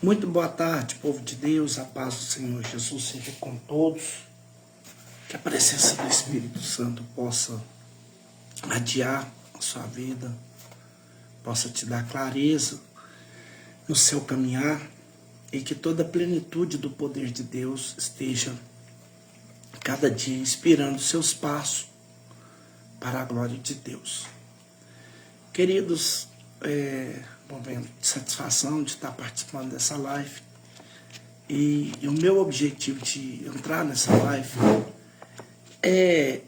Muito boa tarde, povo de Deus, a paz do Senhor Jesus seja com todos, que a presença do Espírito Santo possa adiar a sua vida, possa te dar clareza no seu caminhar e que toda a plenitude do poder de Deus esteja cada dia inspirando seus passos para a glória de Deus. Queridos, momento de satisfação de estar participando dessa live. E o meu objetivo de entrar nessa live é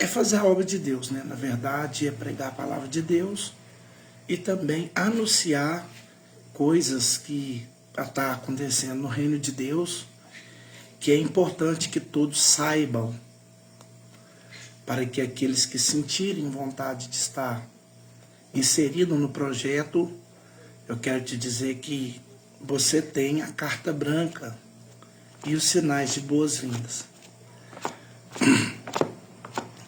fazer a obra de Deus, né? Na verdade, é pregar a palavra de Deus e também anunciar coisas que estão acontecendo no reino de Deus, que é importante que todos saibam, para que aqueles que sentirem vontade de estar inserido no projeto, eu quero te dizer que você tem a carta branca e os sinais de boas-vindas.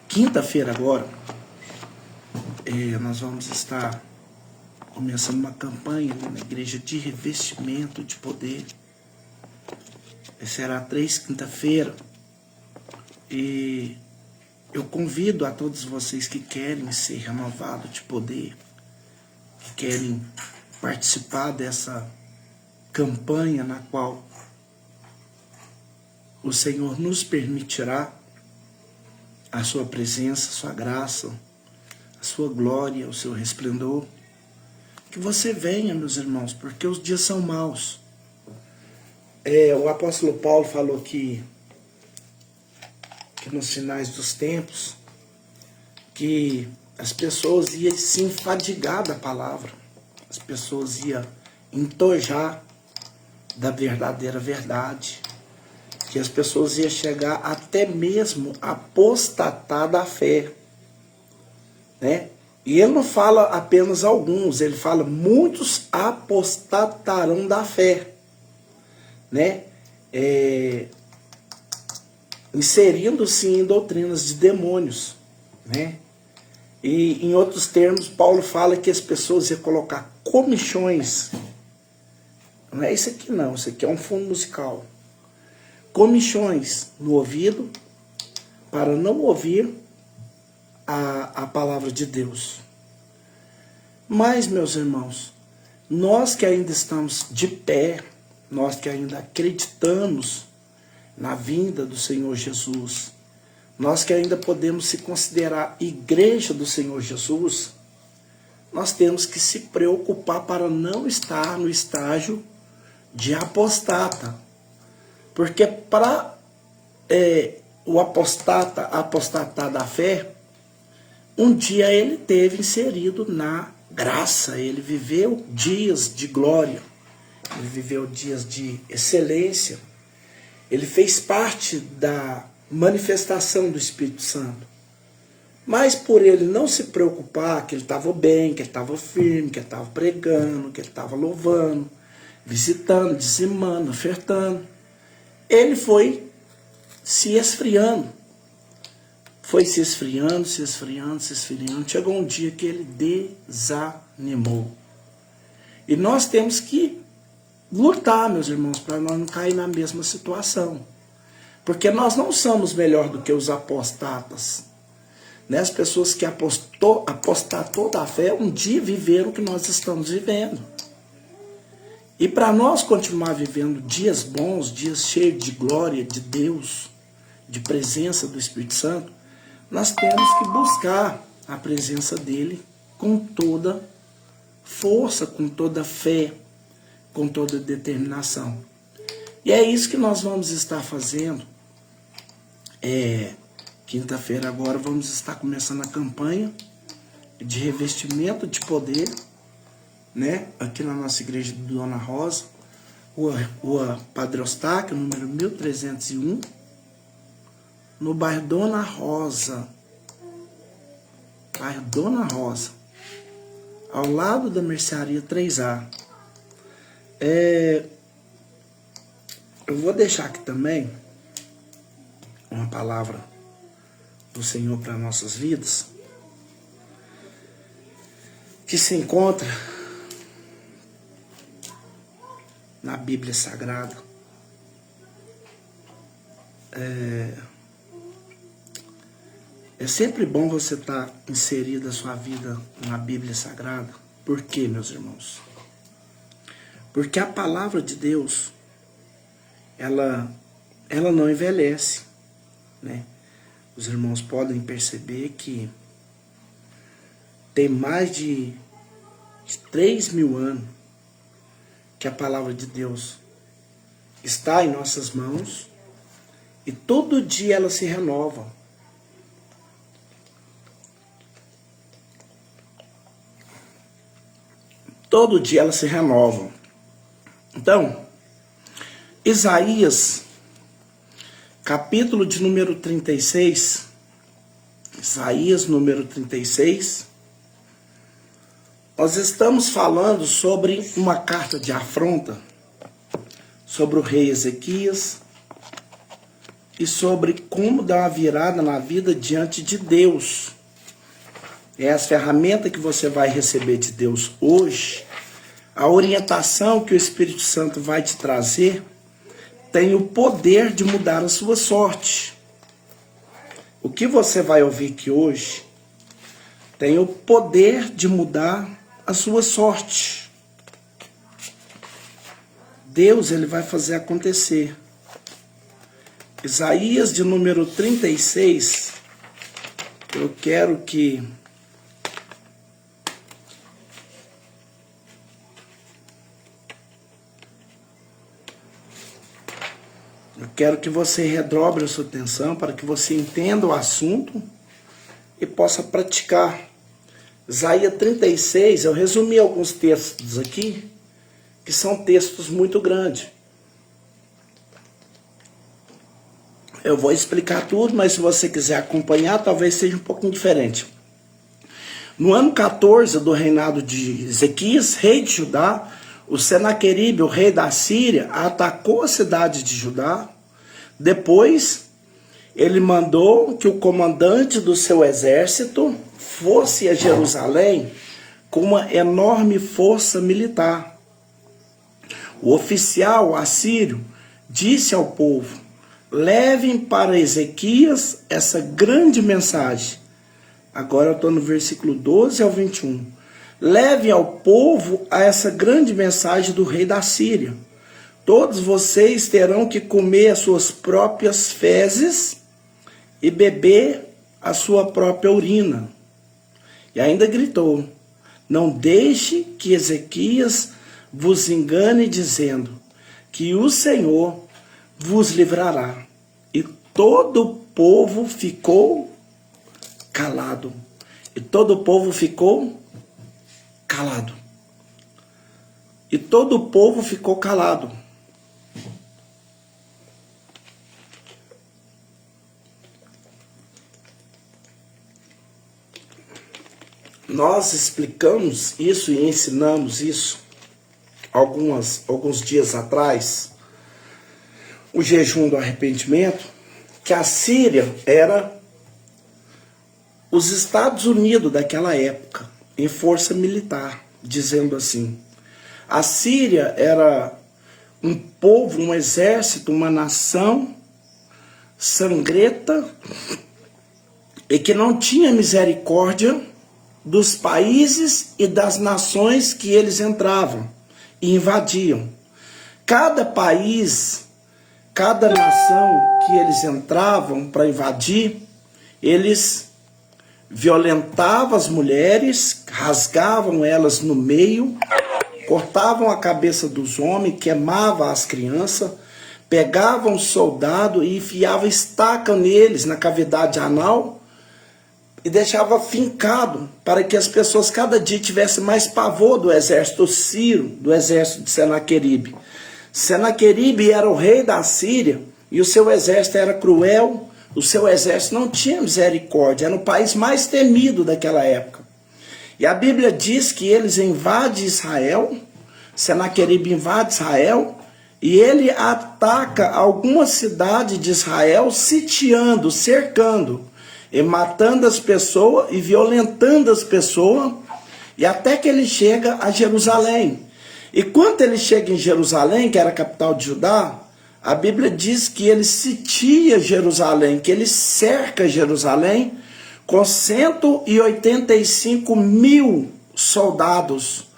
Quinta-feira agora, nós vamos estar começando uma campanha na igreja de revestimento de poder. Será 3 quinta-feira. E eu convido a todos vocês que querem ser renovados de poder, que querem participar dessa campanha na qual o Senhor nos permitirá a sua presença, a sua graça, a sua glória, o seu resplendor. Que você venha, meus irmãos, porque os dias são maus. O apóstolo Paulo falou que nos finais dos tempos, que as pessoas iam se enfadigar da palavra, as pessoas iam entojar da verdadeira verdade, que as pessoas iam chegar até mesmo a apostatar da fé, né? E ele não fala apenas alguns, ele fala muitos apostatarão da fé, né? Inserindo-se em doutrinas de demônios, né? E em outros termos, Paulo fala que as pessoas iam colocar comichões. Não é isso aqui não, isso aqui é um fundo musical. Comichões no ouvido para não ouvir a palavra de Deus. Mas, meus irmãos, nós que ainda estamos de pé, nós que ainda acreditamos na vinda do Senhor Jesus, nós que ainda podemos se considerar igreja do Senhor Jesus, nós temos que se preocupar para não estar no estágio de apostata. Porque para o apostata apostatar da fé, um dia ele teve inserido na graça, ele viveu dias de glória, ele viveu dias de excelência, ele fez parte da manifestação do Espírito Santo. Mas por ele não se preocupar que ele estava bem, que ele estava firme, que ele estava pregando, que ele estava louvando, visitando, dizimando, ofertando, ele foi se esfriando. Foi se esfriando, se esfriando, se esfriando. Chegou um dia que ele desanimou. E nós temos que lutar, meus irmãos, para nós não cair na mesma situação. Porque nós não somos melhor do que os apostatas. Né? As pessoas que apostatou da fé, um dia viveram o que nós estamos vivendo. E para nós continuar vivendo dias bons, dias cheios de glória de Deus, de presença do Espírito Santo, nós temos que buscar a presença dele com toda força, com toda fé, com toda determinação. E é isso que nós vamos estar fazendo. Quinta-feira agora vamos estar começando a campanha de revestimento de poder, né? Aqui na nossa igreja do Dona Rosa, Rua Padre Eustáquio, número 1301, no bairro Dona Rosa. Bairro Dona Rosa, ao lado da mercearia 3A. Eu vou deixar aqui também uma palavra do Senhor para nossas vidas, que se encontra na Bíblia Sagrada. É sempre bom você estar inserido a sua vida na Bíblia Sagrada. Por quê, meus irmãos? Porque a palavra de Deus, ela não envelhece, né? Os irmãos podem perceber que tem mais de 3.000 anos que a palavra de Deus está em nossas mãos e todo dia ela se renova. Todo dia ela se renova. Então, Isaías, capítulo de número 36, Isaías número 36, nós estamos falando sobre uma carta de afronta, sobre o rei Ezequias, e sobre como dar uma virada na vida diante de Deus. É as ferramentas que você vai receber de Deus hoje, a orientação que o Espírito Santo vai te trazer, tem o poder de mudar a sua sorte. O que você vai ouvir aqui hoje tem o poder de mudar a sua sorte. Deus, ele vai fazer acontecer. Isaías de número 36, eu quero que você redobre a sua atenção para que você entenda o assunto e possa praticar. Isaías 36, eu resumi alguns textos aqui, que são textos muito grandes. Eu vou explicar tudo, mas se você quiser acompanhar, talvez seja um pouquinho diferente. No ano 14 do reinado de Ezequias, rei de Judá, o Senaqueribe, o rei da Síria, atacou a cidade de Judá. Depois, ele mandou que o comandante do seu exército fosse a Jerusalém com uma enorme força militar. O oficial assírio disse ao povo: levem para Ezequias essa grande mensagem. Agora eu estou no versículo 12 ao 21. Levem ao povo a essa grande mensagem do rei da Síria. Todos vocês terão que comer as suas próprias fezes e beber a sua própria urina. E ainda gritou: não deixe que Ezequias vos engane dizendo que o Senhor vos livrará. E todo o povo ficou calado. E todo o povo ficou calado. E todo o povo ficou calado. Nós explicamos isso e ensinamos isso alguns dias atrás, o jejum do arrependimento, que a Síria era os Estados Unidos daquela época, em força militar, dizendo assim. A Síria era um povo, um exército, uma nação sangrenta e que não tinha misericórdia dos países e das nações que eles entravam e invadiam. Cada país, cada nação que eles entravam para invadir, eles violentavam as mulheres, rasgavam elas no meio, cortavam a cabeça dos homens, queimavam as crianças, pegavam soldado e enfiavam estaca neles na cavidade anal e deixava fincado para que as pessoas cada dia tivessem mais pavor do exército sírio, do exército de Senaqueribe. Senaqueribe era o rei da Síria e o seu exército era cruel, o seu exército não tinha misericórdia, era o país mais temido daquela época. E a Bíblia diz que eles invadem Israel, Senaqueribe invade Israel, e ele ataca alguma cidade de Israel, sitiando, cercando, e matando as pessoas e violentando as pessoas, e até que ele chega a Jerusalém. E quando ele chega em Jerusalém, que era a capital de Judá, a Bíblia diz que ele sitia Jerusalém, que ele cerca Jerusalém com 185 mil soldados.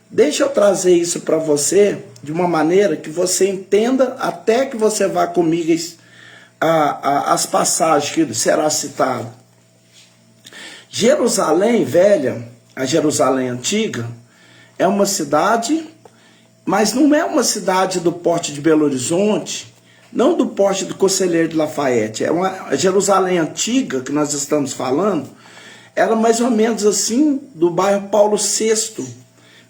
Deixa eu trazer isso para você de uma maneira que você entenda, até que você vá comigo as passagens que será citado. Jerusalém velha, a Jerusalém antiga, é uma cidade, mas não é uma cidade do porte de Belo Horizonte, não do porte do Conselheiro de Lafayette. A Jerusalém antiga, que nós estamos falando, era mais ou menos assim, do bairro Paulo VI.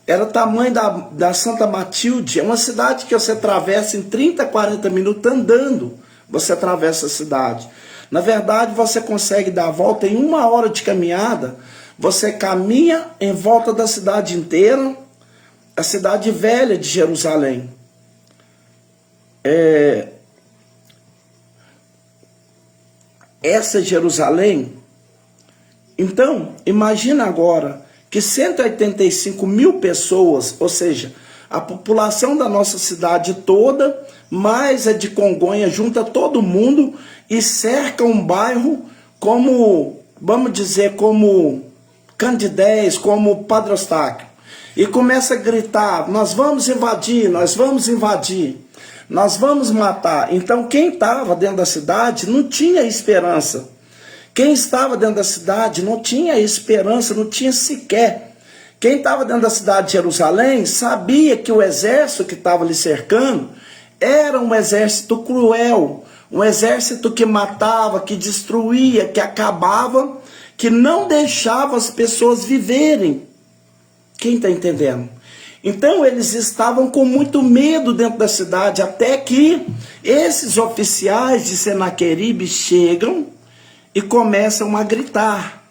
Era o tamanho da Santa Matilde. É uma cidade que você atravessa em 30, 40 minutos andando. Você atravessa a cidade. Na verdade, você consegue dar a volta em 1 hora de caminhada. Você caminha em volta da cidade inteira, a cidade velha de Jerusalém. Essa Jerusalém. Então, imagina agora que 185 mil pessoas, ou seja, a população da nossa cidade toda, mais a de Congonha, junta todo mundo e cerca um bairro como, vamos dizer, como Candidez, como Padre Eustáquio. E começa a gritar, nós vamos invadir, nós vamos invadir, nós vamos matar. Então quem estava dentro da cidade não tinha esperança. Quem estava dentro da cidade não tinha esperança, não tinha sequer. Quem estava dentro da cidade de Jerusalém sabia que o exército que estava lhe cercando era um exército cruel, um exército que matava, que destruía, que acabava, que não deixava as pessoas viverem. Quem está entendendo? Então eles estavam com muito medo dentro da cidade, até que esses oficiais de Senaqueribe chegam e começam a gritar.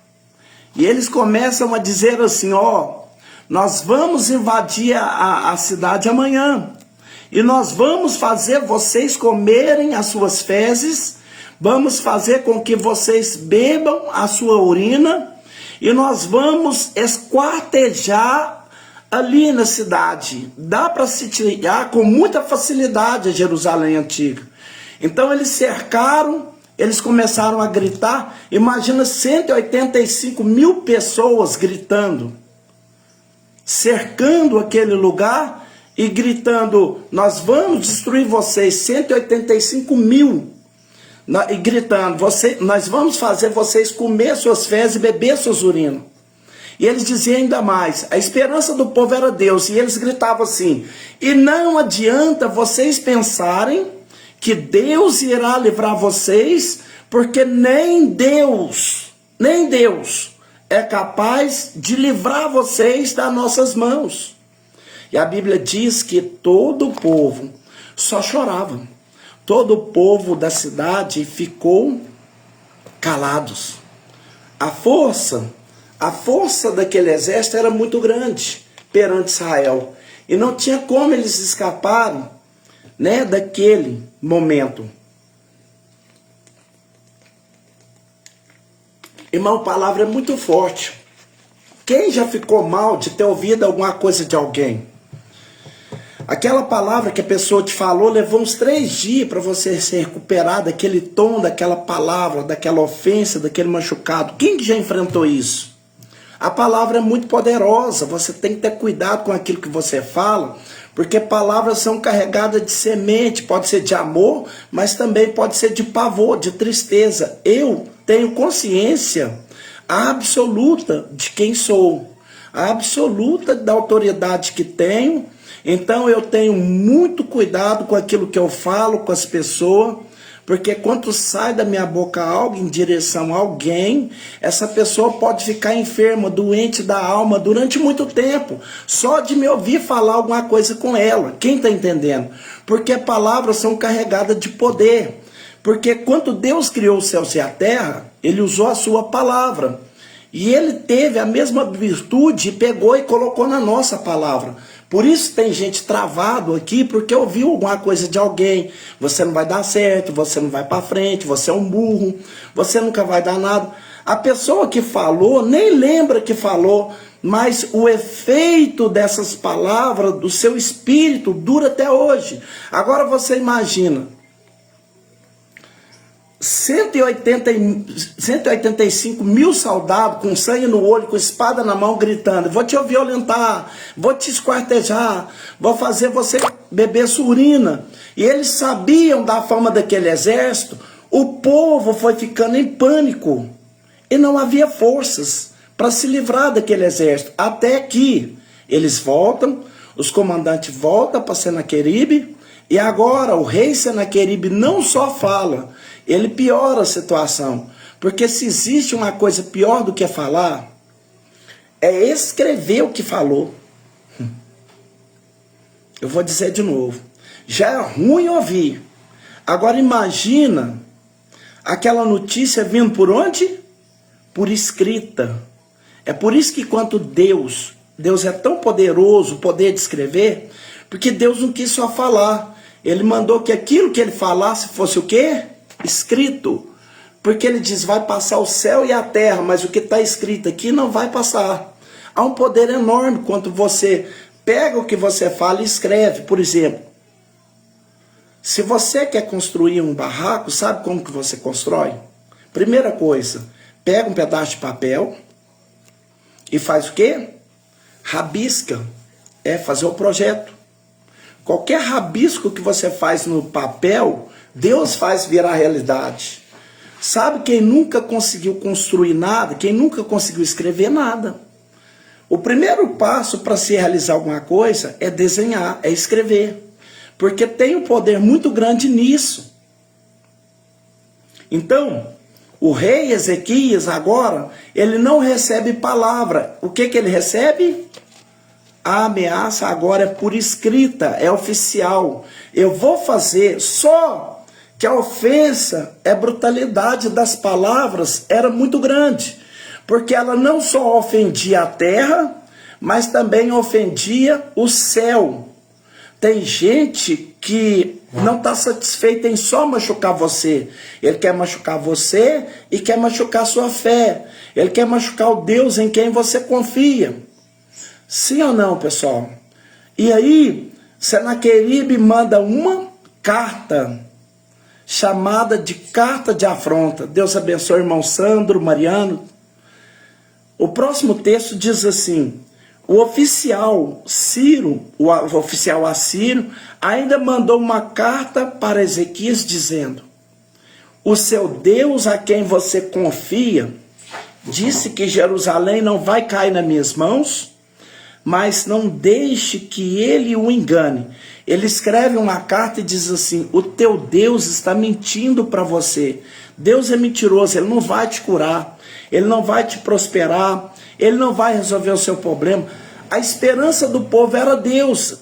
E eles começam a dizer assim, nós vamos invadir a cidade amanhã. E nós vamos fazer vocês comerem as suas fezes, vamos fazer com que vocês bebam a sua urina, e nós vamos esquartejar ali na cidade. Dá para sitiar com muita facilidade a Jerusalém antiga. Então eles cercaram, eles começaram a gritar. Imagina 185 mil pessoas gritando, cercando aquele lugar e gritando, nós vamos destruir vocês, 185 mil, e gritando, nós vamos fazer vocês comer suas fezes e beber suas urinas. E eles diziam ainda mais, a esperança do povo era Deus, e eles gritavam assim, e não adianta vocês pensarem que Deus irá livrar vocês, porque nem Deus é capaz de livrar vocês das nossas mãos. E a Bíblia diz que todo o povo só chorava. Todo o povo da cidade ficou calados. A força daquele exército era muito grande perante Israel. E não tinha como eles escaparem, daquele momento. Irmão, a palavra é muito forte. Quem já ficou mal de ter ouvido alguma coisa de alguém? Aquela palavra que a pessoa te falou levou uns 3 dias para você se recuperar daquele tom, daquela palavra, daquela ofensa, daquele machucado. Quem já enfrentou isso? A palavra é muito poderosa, você tem que ter cuidado com aquilo que você fala, porque palavras são carregadas de semente, pode ser de amor, mas também pode ser de pavor, de tristeza. Eu tenho consciência absoluta de quem sou, absoluta da autoridade que tenho. Então eu tenho muito cuidado com aquilo que eu falo com as pessoas, porque quando sai da minha boca algo em direção a alguém, essa pessoa pode ficar enferma, doente da alma durante muito tempo, só de me ouvir falar alguma coisa com ela. Quem está entendendo? Porque palavras são carregadas de poder. Porque quando Deus criou os céus e a terra, Ele usou a sua palavra. E Ele teve a mesma virtude e pegou e colocou na nossa palavra. Por isso tem gente travado aqui, porque ouviu alguma coisa de alguém. Você não vai dar certo, você não vai para frente, você é um burro, você nunca vai dar nada. A pessoa que falou nem lembra que falou, mas o efeito dessas palavras, do seu espírito, dura até hoje. Agora você imagina, 185 mil soldados com sangue no olho, com espada na mão, gritando: vou te violentar, vou te esquartejar, vou fazer você beber sua urina. E eles sabiam da fama daquele exército. O povo foi ficando em pânico e não havia forças para se livrar daquele exército, até que eles voltam, os comandantes voltam para Senaqueribe, e agora o rei Senaqueribe não só fala, ele piora a situação, porque se existe uma coisa pior do que falar, é escrever o que falou. Eu vou dizer de novo, já é ruim ouvir, agora imagina aquela notícia vindo por onde? Por escrita. É por isso que quanto Deus é tão poderoso, o poder de escrever, porque Deus não quis só falar. Ele mandou que aquilo que ele falasse fosse o quê? Escrito. Porque ele diz, vai passar o céu e a terra, mas o que está escrito aqui não vai passar. Há um poder enorme quando você pega o que você fala e escreve. Por exemplo, se você quer construir um barraco, sabe como que você constrói? Primeira coisa, pega um pedaço de papel e faz o quê? Rabisca. É fazer o projeto. Qualquer rabisco que você faz no papel, Deus faz virar realidade. Sabe quem nunca conseguiu construir nada? Quem nunca conseguiu escrever nada? O primeiro passo para se realizar alguma coisa é desenhar, é escrever. Porque tem um poder muito grande nisso. Então, o rei Ezequias agora, ele não recebe palavra. O que ele recebe? A ameaça agora é por escrita, é oficial. Eu vou fazer, só que a ofensa, a brutalidade das palavras era muito grande. Porque ela não só ofendia a terra, mas também ofendia o céu. Tem gente que não está satisfeita em só machucar você. Ele quer machucar você e quer machucar sua fé. Ele quer machucar o Deus em quem você confia. Sim ou não, pessoal? E aí, Senaqueribe manda uma carta, chamada de carta de afronta. Deus abençoe o irmão Sandro, Mariano. O próximo texto diz assim: o oficial Ciro, o oficial assírio, ainda mandou uma carta para Ezequias dizendo: o seu Deus a quem você confia disse que Jerusalém não vai cair nas minhas mãos, mas não deixe que ele o engane. Ele escreve uma carta e diz assim: o teu Deus está mentindo para você. Deus é mentiroso, ele não vai te curar, ele não vai te prosperar, ele não vai resolver o seu problema. A esperança do povo era Deus,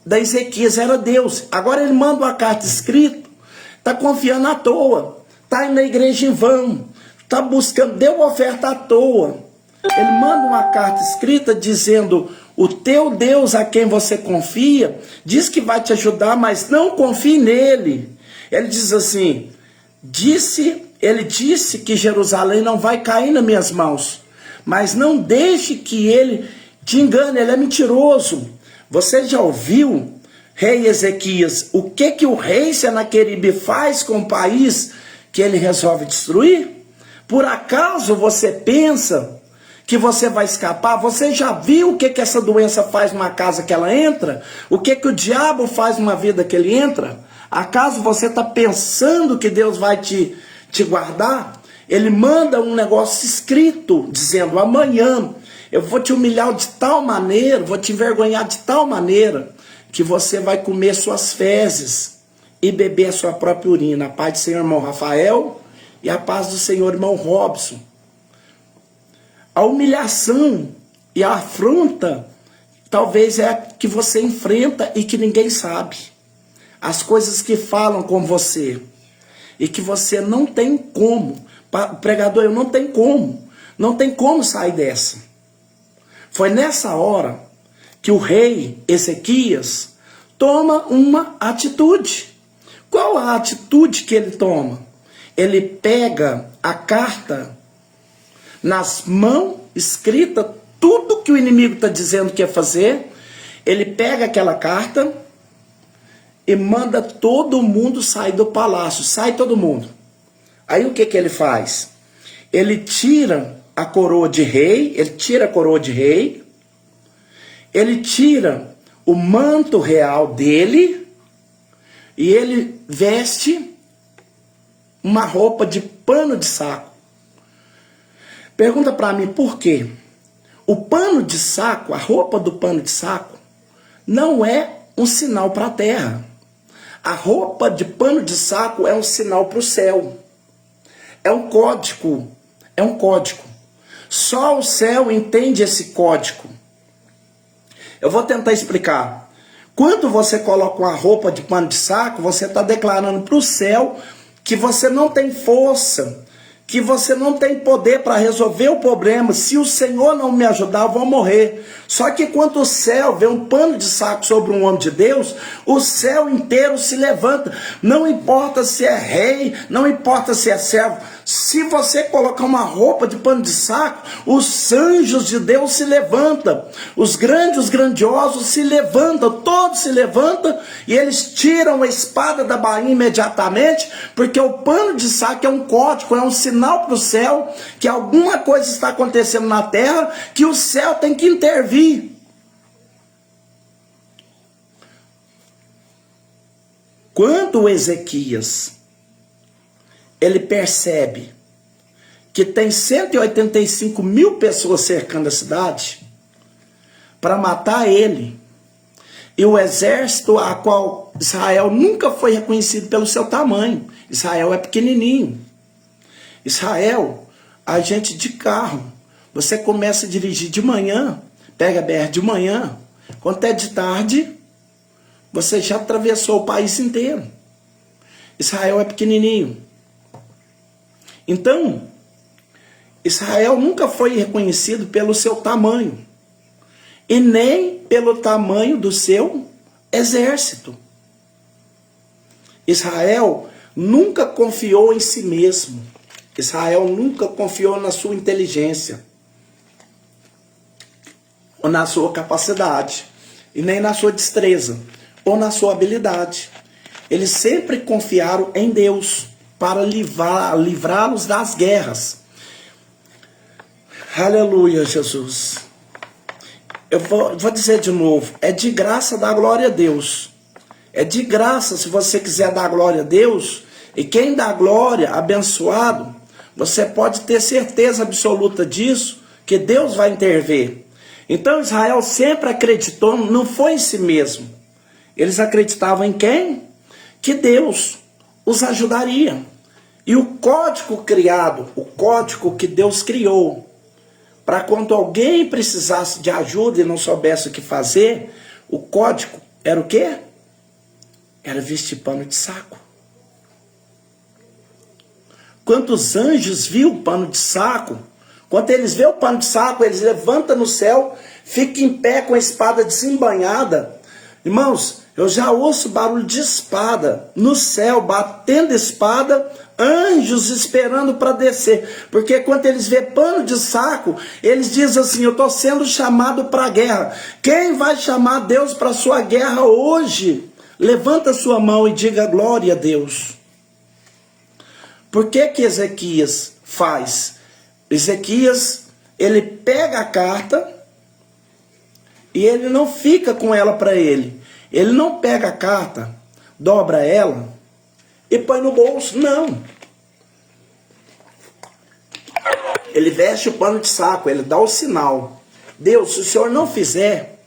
da Ezequias era Deus. Agora ele manda uma carta escrita, está confiando à toa, está indo na igreja em vão, está buscando, deu oferta à toa. Ele manda uma carta escrita dizendo: o teu Deus a quem você confia, diz que vai te ajudar, mas não confie nele. Ele diz assim, ele disse que Jerusalém não vai cair nas minhas mãos, mas não deixe que ele te engane, ele é mentiroso. Você já ouviu, rei Ezequias, o que o rei Senaqueribe faz com o país que ele resolve destruir? Por acaso você pensa que você vai escapar? Você já viu o que essa doença faz numa casa que ela entra? O que o diabo faz numa vida que ele entra? Acaso você está pensando que Deus vai te guardar? Ele manda um negócio escrito, dizendo: amanhã eu vou te humilhar de tal maneira, vou te envergonhar de tal maneira, que você vai comer suas fezes e beber a sua própria urina. A paz do Senhor, irmão Rafael, e a paz do Senhor, irmão Robson. A humilhação e a afronta talvez é a que você enfrenta e que ninguém sabe. As coisas que falam com você e que você não tem como. Pregador, eu não tenho como sair dessa. Foi nessa hora que o rei Ezequias toma uma atitude. Qual a atitude que ele toma? Ele pega a carta nas mãos, escrita, tudo que o inimigo está dizendo que ia fazer. Ele pega aquela carta e manda todo mundo sair do palácio. Sai todo mundo. Aí o que ele faz? Ele tira a coroa de rei, ele tira a coroa de rei, ele tira o manto real dele e ele veste uma roupa de pano de saco. Pergunta para mim por quê? O pano de saco, a roupa do pano de saco, não é um sinal para a terra. A roupa de pano de saco é um sinal para o céu. É um código. É um código. Só o céu entende esse código. Eu vou tentar explicar. Quando você coloca uma roupa de pano de saco, você está declarando para o céu que você não tem força, que você não tem poder para resolver o problema. Se o Senhor não me ajudar, eu vou morrer. Só que quando o céu vê um pano de saco sobre um homem de Deus, o céu inteiro se levanta. Não importa se é rei, não importa se é servo. Se você colocar uma roupa de pano de saco, os anjos de Deus se levantam. Os grandes, os grandiosos se levantam. Todos se levantam e eles tiram a espada da bainha imediatamente, porque o pano de saco é um código, é um sinal para o céu que alguma coisa está acontecendo na terra, que o céu tem que intervir. Quando Ezequias ele percebe que tem 185 mil pessoas cercando a cidade para matar ele, e o exército a qual Israel nunca foi reconhecido pelo seu tamanho. Israel é pequenininho. Israel, a gente de carro, você começa a dirigir de manhã, pega a BR de manhã, quando é de tarde, você já atravessou o país inteiro. Israel é pequenininho. Então, Israel nunca foi reconhecido pelo seu tamanho, e nem pelo tamanho do seu exército. Israel nunca confiou em si mesmo. Israel nunca confiou na sua inteligência, ou na sua capacidade, e nem na sua destreza, ou na sua habilidade. Eles sempre confiaram em Deus para livrá-los das guerras. Aleluia, Jesus. Eu vou dizer de novo, é de graça dar glória a Deus. É de graça, se você quiser dar glória a Deus, e quem dá glória, abençoado, você pode ter certeza absoluta disso, que Deus vai intervir. Então Israel sempre acreditou, não foi em si mesmo. Eles acreditavam em quem? Que Deus os ajudaria. E o código criado, o código que Deus criou, para quando alguém precisasse de ajuda e não soubesse o que fazer, o código era o quê? Era vestir pano de saco. Quantos anjos viu o pano de saco? Quando eles vê o pano de saco, eles levantam no céu, ficam em pé com a espada desembainhada. Irmãos, eu já ouço barulho de espada no céu, batendo espada, anjos esperando para descer. Porque quando eles vê pano de saco, eles dizem assim, eu estou sendo chamado para a guerra. Quem vai chamar Deus para a sua guerra hoje? Levanta sua mão e diga glória a Deus. Por que Ezequias faz? Ezequias, ele pega a carta e ele não fica com ela para ele. Ele não pega a carta, dobra ela e põe no bolso. Não. Ele veste o pano de saco, ele dá o sinal. Deus, se o Senhor não fizer,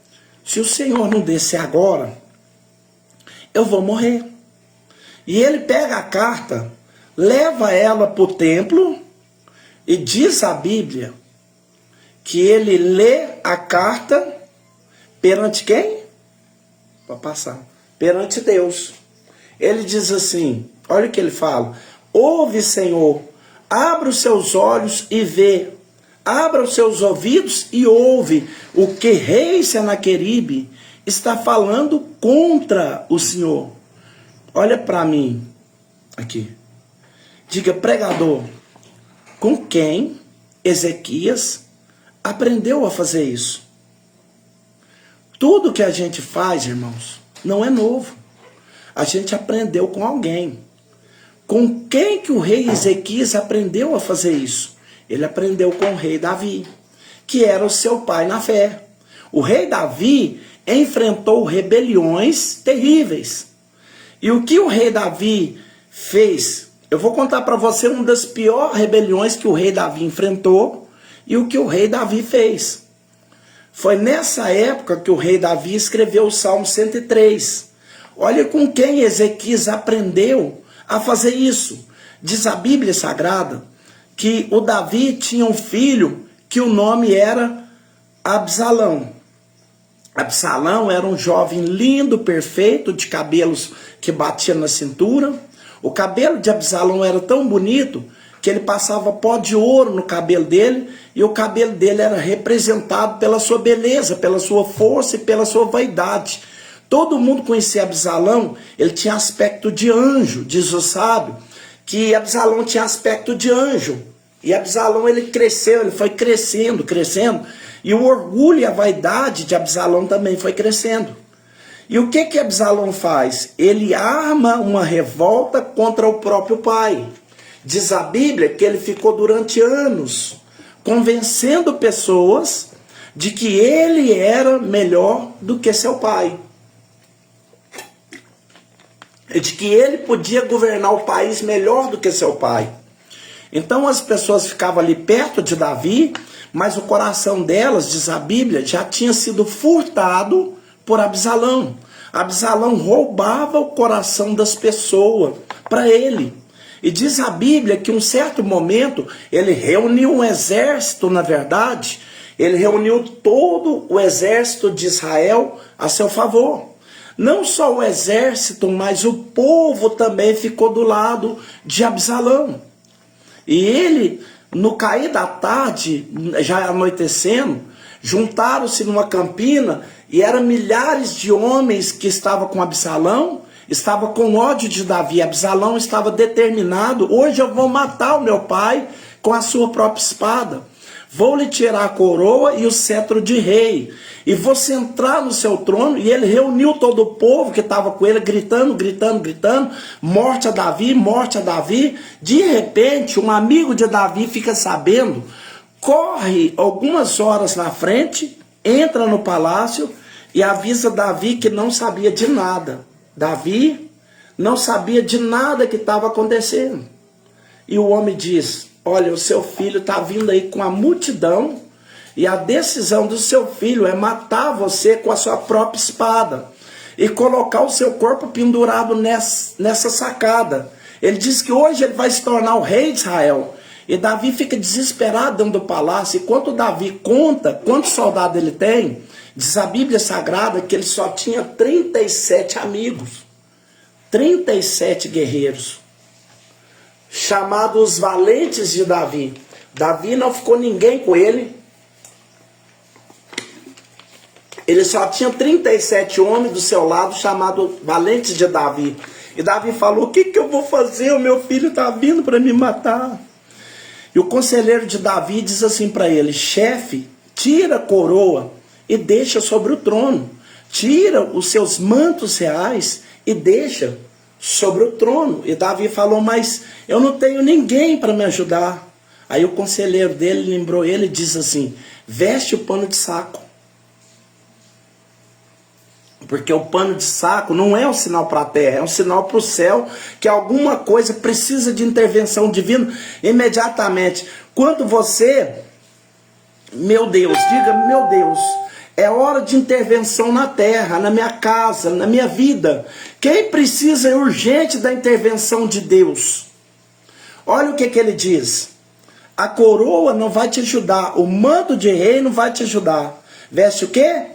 se o Senhor não descer agora, eu vou morrer. E ele pega a carta, leva ela para o templo, e diz a Bíblia que ele lê a carta perante quem? Para passar. Perante Deus. Ele diz assim, olha o que ele fala. Ouve, Senhor, abra os seus olhos e vê. Abra os seus ouvidos e ouve o que rei Senaqueribe está falando contra o Senhor. Olha para mim aqui. Diga, pregador, com quem Ezequias aprendeu a fazer isso. Tudo que a gente faz, irmãos, não é novo. A gente aprendeu com alguém. Com quem que o rei Ezequias aprendeu a fazer isso? Ele aprendeu com o rei Davi, que era o seu pai na fé. O rei Davi enfrentou rebeliões terríveis. E o que o rei Davi fez? Eu vou contar para você uma das piores rebeliões que o rei Davi enfrentou e o que o rei Davi fez. Foi nessa época que o rei Davi escreveu o Salmo 103. Olha com quem Ezequias aprendeu a fazer isso. Diz a Bíblia Sagrada que o Davi tinha um filho que o nome era Absalão. Absalão era um jovem lindo, perfeito, de cabelos que batiam na cintura. O cabelo de Absalão era tão bonito que ele passava pó de ouro no cabelo dele, e o cabelo dele era representado pela sua beleza, pela sua força e pela sua vaidade. Todo mundo conhecia Absalão, ele tinha aspecto de anjo, diz o sábio, que Absalão tinha aspecto de anjo. E Absalão, ele cresceu, ele foi crescendo, e o orgulho e a vaidade de Absalão também foi crescendo. E o que Absalão faz? Ele arma uma revolta contra o próprio pai. Diz a Bíblia que ele ficou durante anos convencendo pessoas de que ele era melhor do que seu pai. De que ele podia governar o país melhor do que seu pai. Então as pessoas ficavam ali perto de Davi, mas o coração delas, diz a Bíblia, já tinha sido furtado por Absalão. Absalão roubava o coração das pessoas para ele. E diz a Bíblia que em um certo momento ele reuniu um exército, na verdade, ele reuniu todo o exército de Israel a seu favor. Não só o exército, mas o povo também ficou do lado de Absalão. E ele, no cair da tarde, já anoitecendo, juntaram-se numa campina e eram milhares de homens que estavam com Absalão, estavam com ódio de Davi. Absalão estava determinado: hoje eu vou matar o meu pai com a sua própria espada. Vou lhe tirar a coroa e o cetro de rei, e vou sentar no seu trono. E ele reuniu todo o povo que estava com ele, gritando, morte a Davi, morte a Davi. De repente, um amigo de Davi fica sabendo, corre algumas horas na frente, entra no palácio e avisa Davi que não sabia de nada. Davi não sabia de nada que estava acontecendo. E o homem diz: olha, o seu filho está vindo aí com a multidão, e a decisão do seu filho é matar você com a sua própria espada e colocar o seu corpo pendurado nessa sacada. Ele diz que hoje ele vai se tornar o rei de Israel. E Davi fica desesperado dentro do palácio. E quando Davi conta quantos soldados ele tem, diz a Bíblia Sagrada que ele só tinha 37 amigos, 37 guerreiros, chamados valentes de Davi. Davi não ficou ninguém com ele. Ele só tinha 37 homens do seu lado, chamados valentes de Davi. E Davi falou: o que eu vou fazer? O meu filho está vindo para me matar. E o conselheiro de Davi diz assim para ele: chefe, tira a coroa e deixa sobre o trono. Tira os seus mantos reais e deixa sobre o trono. E Davi falou: mas eu não tenho ninguém para me ajudar. Aí o conselheiro dele lembrou ele e diz assim: veste o pano de saco. Porque o pano de saco não é um sinal para a terra, é um sinal para o céu, que alguma coisa precisa de intervenção divina imediatamente. Quando você, meu Deus, diga: meu Deus, é hora de intervenção na terra, na minha casa, na minha vida. Quem precisa é urgente da intervenção de Deus? Olha o que ele diz: a coroa não vai te ajudar, o manto de rei não vai te ajudar. Veste o quê?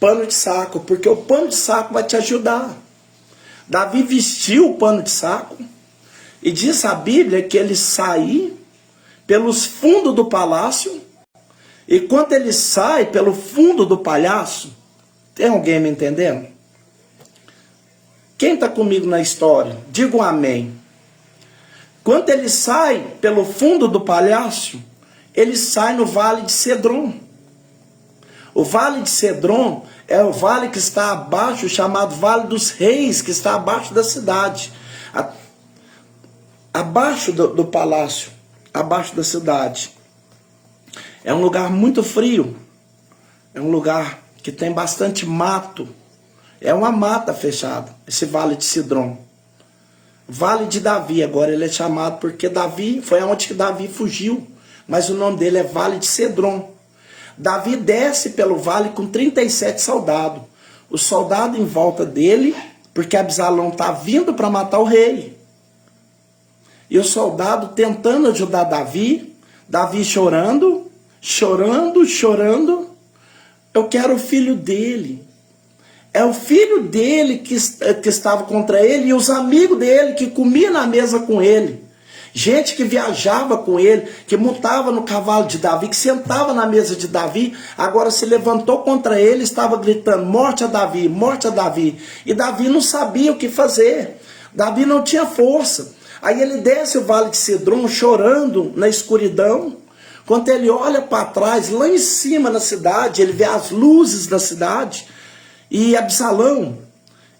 Pano de saco, porque o pano de saco vai te ajudar. Davi vestiu o pano de saco, e diz a Bíblia que ele saiu pelos fundos do palácio, e quando ele sai pelo fundo do palácio, tem alguém me entendendo? Quem está comigo na história? Diga um amém. Quando ele sai pelo fundo do palácio, ele sai no vale de Cedron. O vale de Cedron é o vale que está abaixo, chamado Vale dos Reis, que está abaixo da cidade. Abaixo do palácio, abaixo da cidade. É um lugar muito frio. É um lugar que tem bastante mato. É uma mata fechada, esse vale de Cedron. Vale de Davi, agora ele é chamado porque Davi, foi onde que Davi fugiu. Mas o nome dele é Vale de Cedron. Davi desce pelo vale com 37 soldados. Os soldados em volta dele, porque Absalão está vindo para matar o rei. E o soldado tentando ajudar Davi, Davi chorando, chorando, chorando. Eu quero o filho dele. É o filho dele que estava contra ele e os amigos dele que comiam na mesa com ele. Gente que viajava com ele, que montava no cavalo de Davi, que sentava na mesa de Davi, agora se levantou contra ele, estava gritando, morte a Davi, morte a Davi. E Davi não sabia o que fazer. Davi não tinha força. Aí ele desce o vale de Cedron chorando na escuridão. Quando ele olha para trás, lá em cima na cidade, ele vê as luzes da cidade. E Absalão,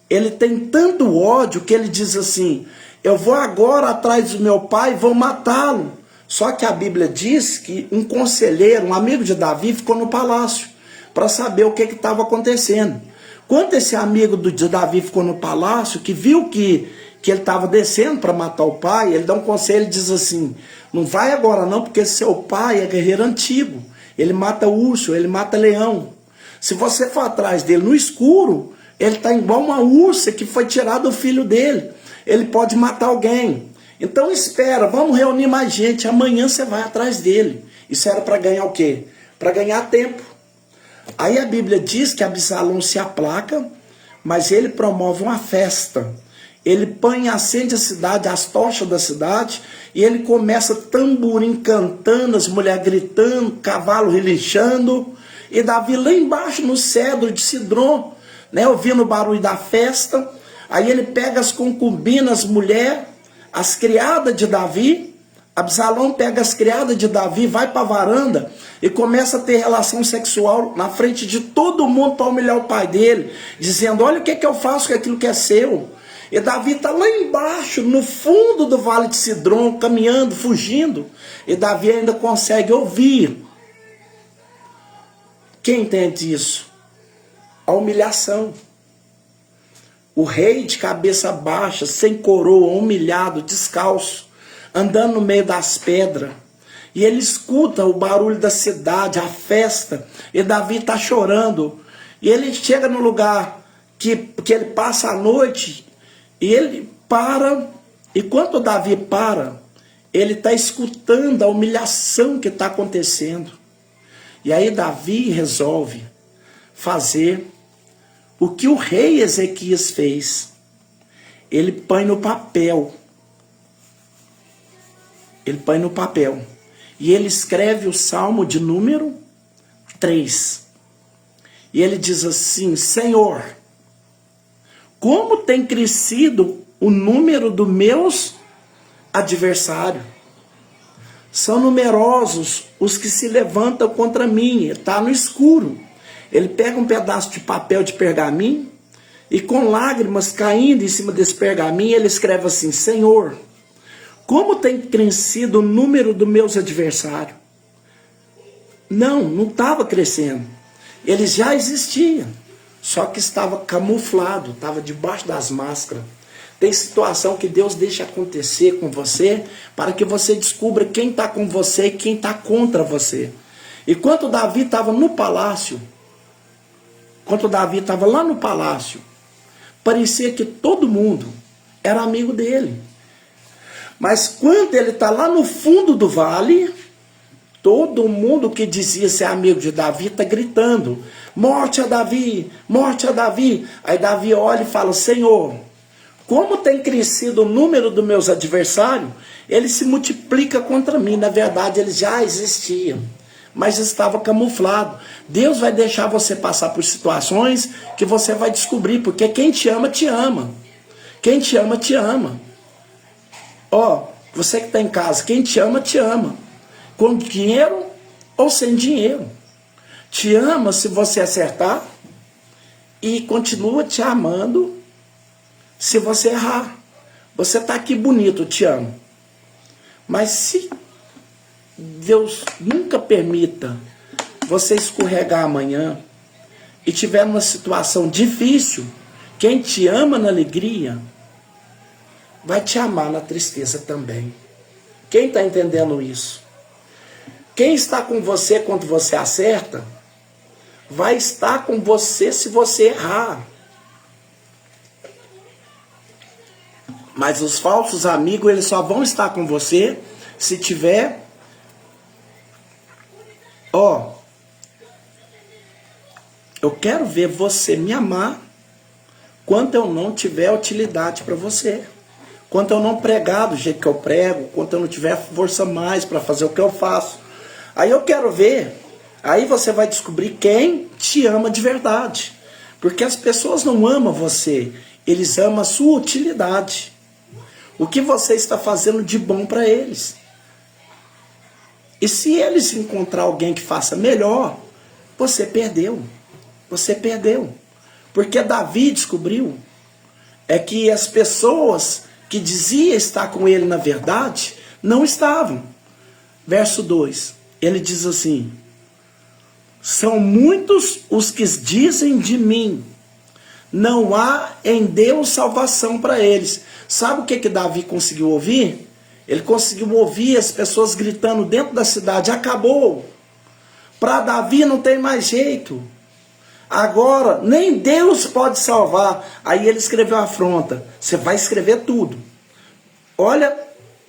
ele tem tanto ódio que ele diz assim, eu vou agora atrás do meu pai e vou matá-lo. Só que a Bíblia diz que um conselheiro, um amigo de Davi, ficou no palácio para saber o que estava acontecendo. Quando esse amigo de Davi ficou no palácio, que viu que ele estava descendo para matar o pai, ele dá um conselho e diz assim, não vai agora não, porque seu pai é guerreiro antigo. Ele mata urso, ele mata leão. Se você for atrás dele no escuro, ele está igual uma ursa que foi tirado do filho dele. Ele pode matar alguém. Então espera, vamos reunir mais gente. Amanhã você vai atrás dele. Isso era para ganhar o quê? Para ganhar tempo. Aí a Bíblia diz que Absalão se aplaca, mas ele promove uma festa. Ele põe e acende a cidade, as tochas da cidade, e ele começa tamborim cantando, as mulheres gritando, cavalo relinchando. E Davi lá embaixo no cedro de Cedron, né, ouvindo o barulho da festa. Aí ele pega as concubinas, as mulheres, as criadas de Davi. Absalão pega as criadas de Davi, vai para a varanda e começa a ter relação sexual na frente de todo mundo para humilhar o pai dele, dizendo, olha o que eu faço com aquilo que é seu. E Davi está lá embaixo, no fundo do vale de Cedron, caminhando, fugindo. E Davi ainda consegue ouvir. Quem entende isso? A humilhação. O rei de cabeça baixa, sem coroa, humilhado, descalço, andando no meio das pedras. E ele escuta o barulho da cidade, a festa, e Davi está chorando. E ele chega no lugar que ele passa a noite, e ele para, e quando Davi para, ele está escutando a humilhação que está acontecendo. E aí Davi resolve fazer o que o rei Ezequias fez. Ele põe no papel. Ele põe no papel. E ele escreve o Salmo de número 3. E ele diz assim, Senhor, como tem crescido o número dos meus adversários. São numerosos os que se levantam contra mim. Está no escuro. Ele pega um pedaço de papel de pergaminho e com lágrimas caindo em cima desse pergaminho, ele escreve assim, Senhor, como tem crescido o número dos meus adversários? Não estava crescendo. Eles já existiam, só que estava camuflado, estava debaixo das máscaras. Tem situação que Deus deixa acontecer com você para que você descubra quem está com você e quem está contra você. E quando Davi estava no palácio, quando Davi estava lá no palácio, parecia que todo mundo era amigo dele. Mas quando ele está lá no fundo do vale, todo mundo que dizia ser amigo de Davi está gritando, morte a Davi, morte a Davi. Aí Davi olha e fala, Senhor, como tem crescido o número dos meus adversários, ele se multiplica contra mim. Na verdade, eles já existiam, mas estava camuflado. Deus vai deixar você passar por situações que você vai descobrir, porque quem te ama, te ama. Quem te ama, te ama. Ó, você que está em casa, quem te ama, te ama. com dinheiro ou sem dinheiro. Te ama se você acertar e continua te amando se você errar. Você está aqui bonito, te amo. Mas se Deus nunca permita você escorregar amanhã e tiver uma situação difícil, quem te ama na alegria vai te amar na tristeza também. Quem está entendendo isso? Quem está com você quando você acerta, vai estar com você se você errar. Mas os falsos amigos, eles só vão estar com você se tiver, eu quero ver você me amar quando eu não tiver utilidade para você. Quando eu não pregar do jeito que eu prego, quando eu não tiver força mais para fazer o que eu faço. Aí eu quero ver, aí você vai descobrir quem te ama de verdade. Porque as pessoas não amam você, eles amam a sua utilidade. O que você está fazendo de bom para eles. E se eles encontrar alguém que faça melhor, você perdeu. Você perdeu. Porque Davi descobriu que as pessoas que diziam estar com ele na verdade, não estavam. Verso 2, ele diz assim: são muitos os que dizem de mim, não há em Deus salvação para eles. Sabe o que Davi conseguiu ouvir? Ele conseguiu ouvir as pessoas gritando dentro da cidade: acabou. Para Davi não tem mais jeito. Agora, nem Deus pode salvar. Aí ele escreveu a afronta. Você vai escrever tudo. Olha,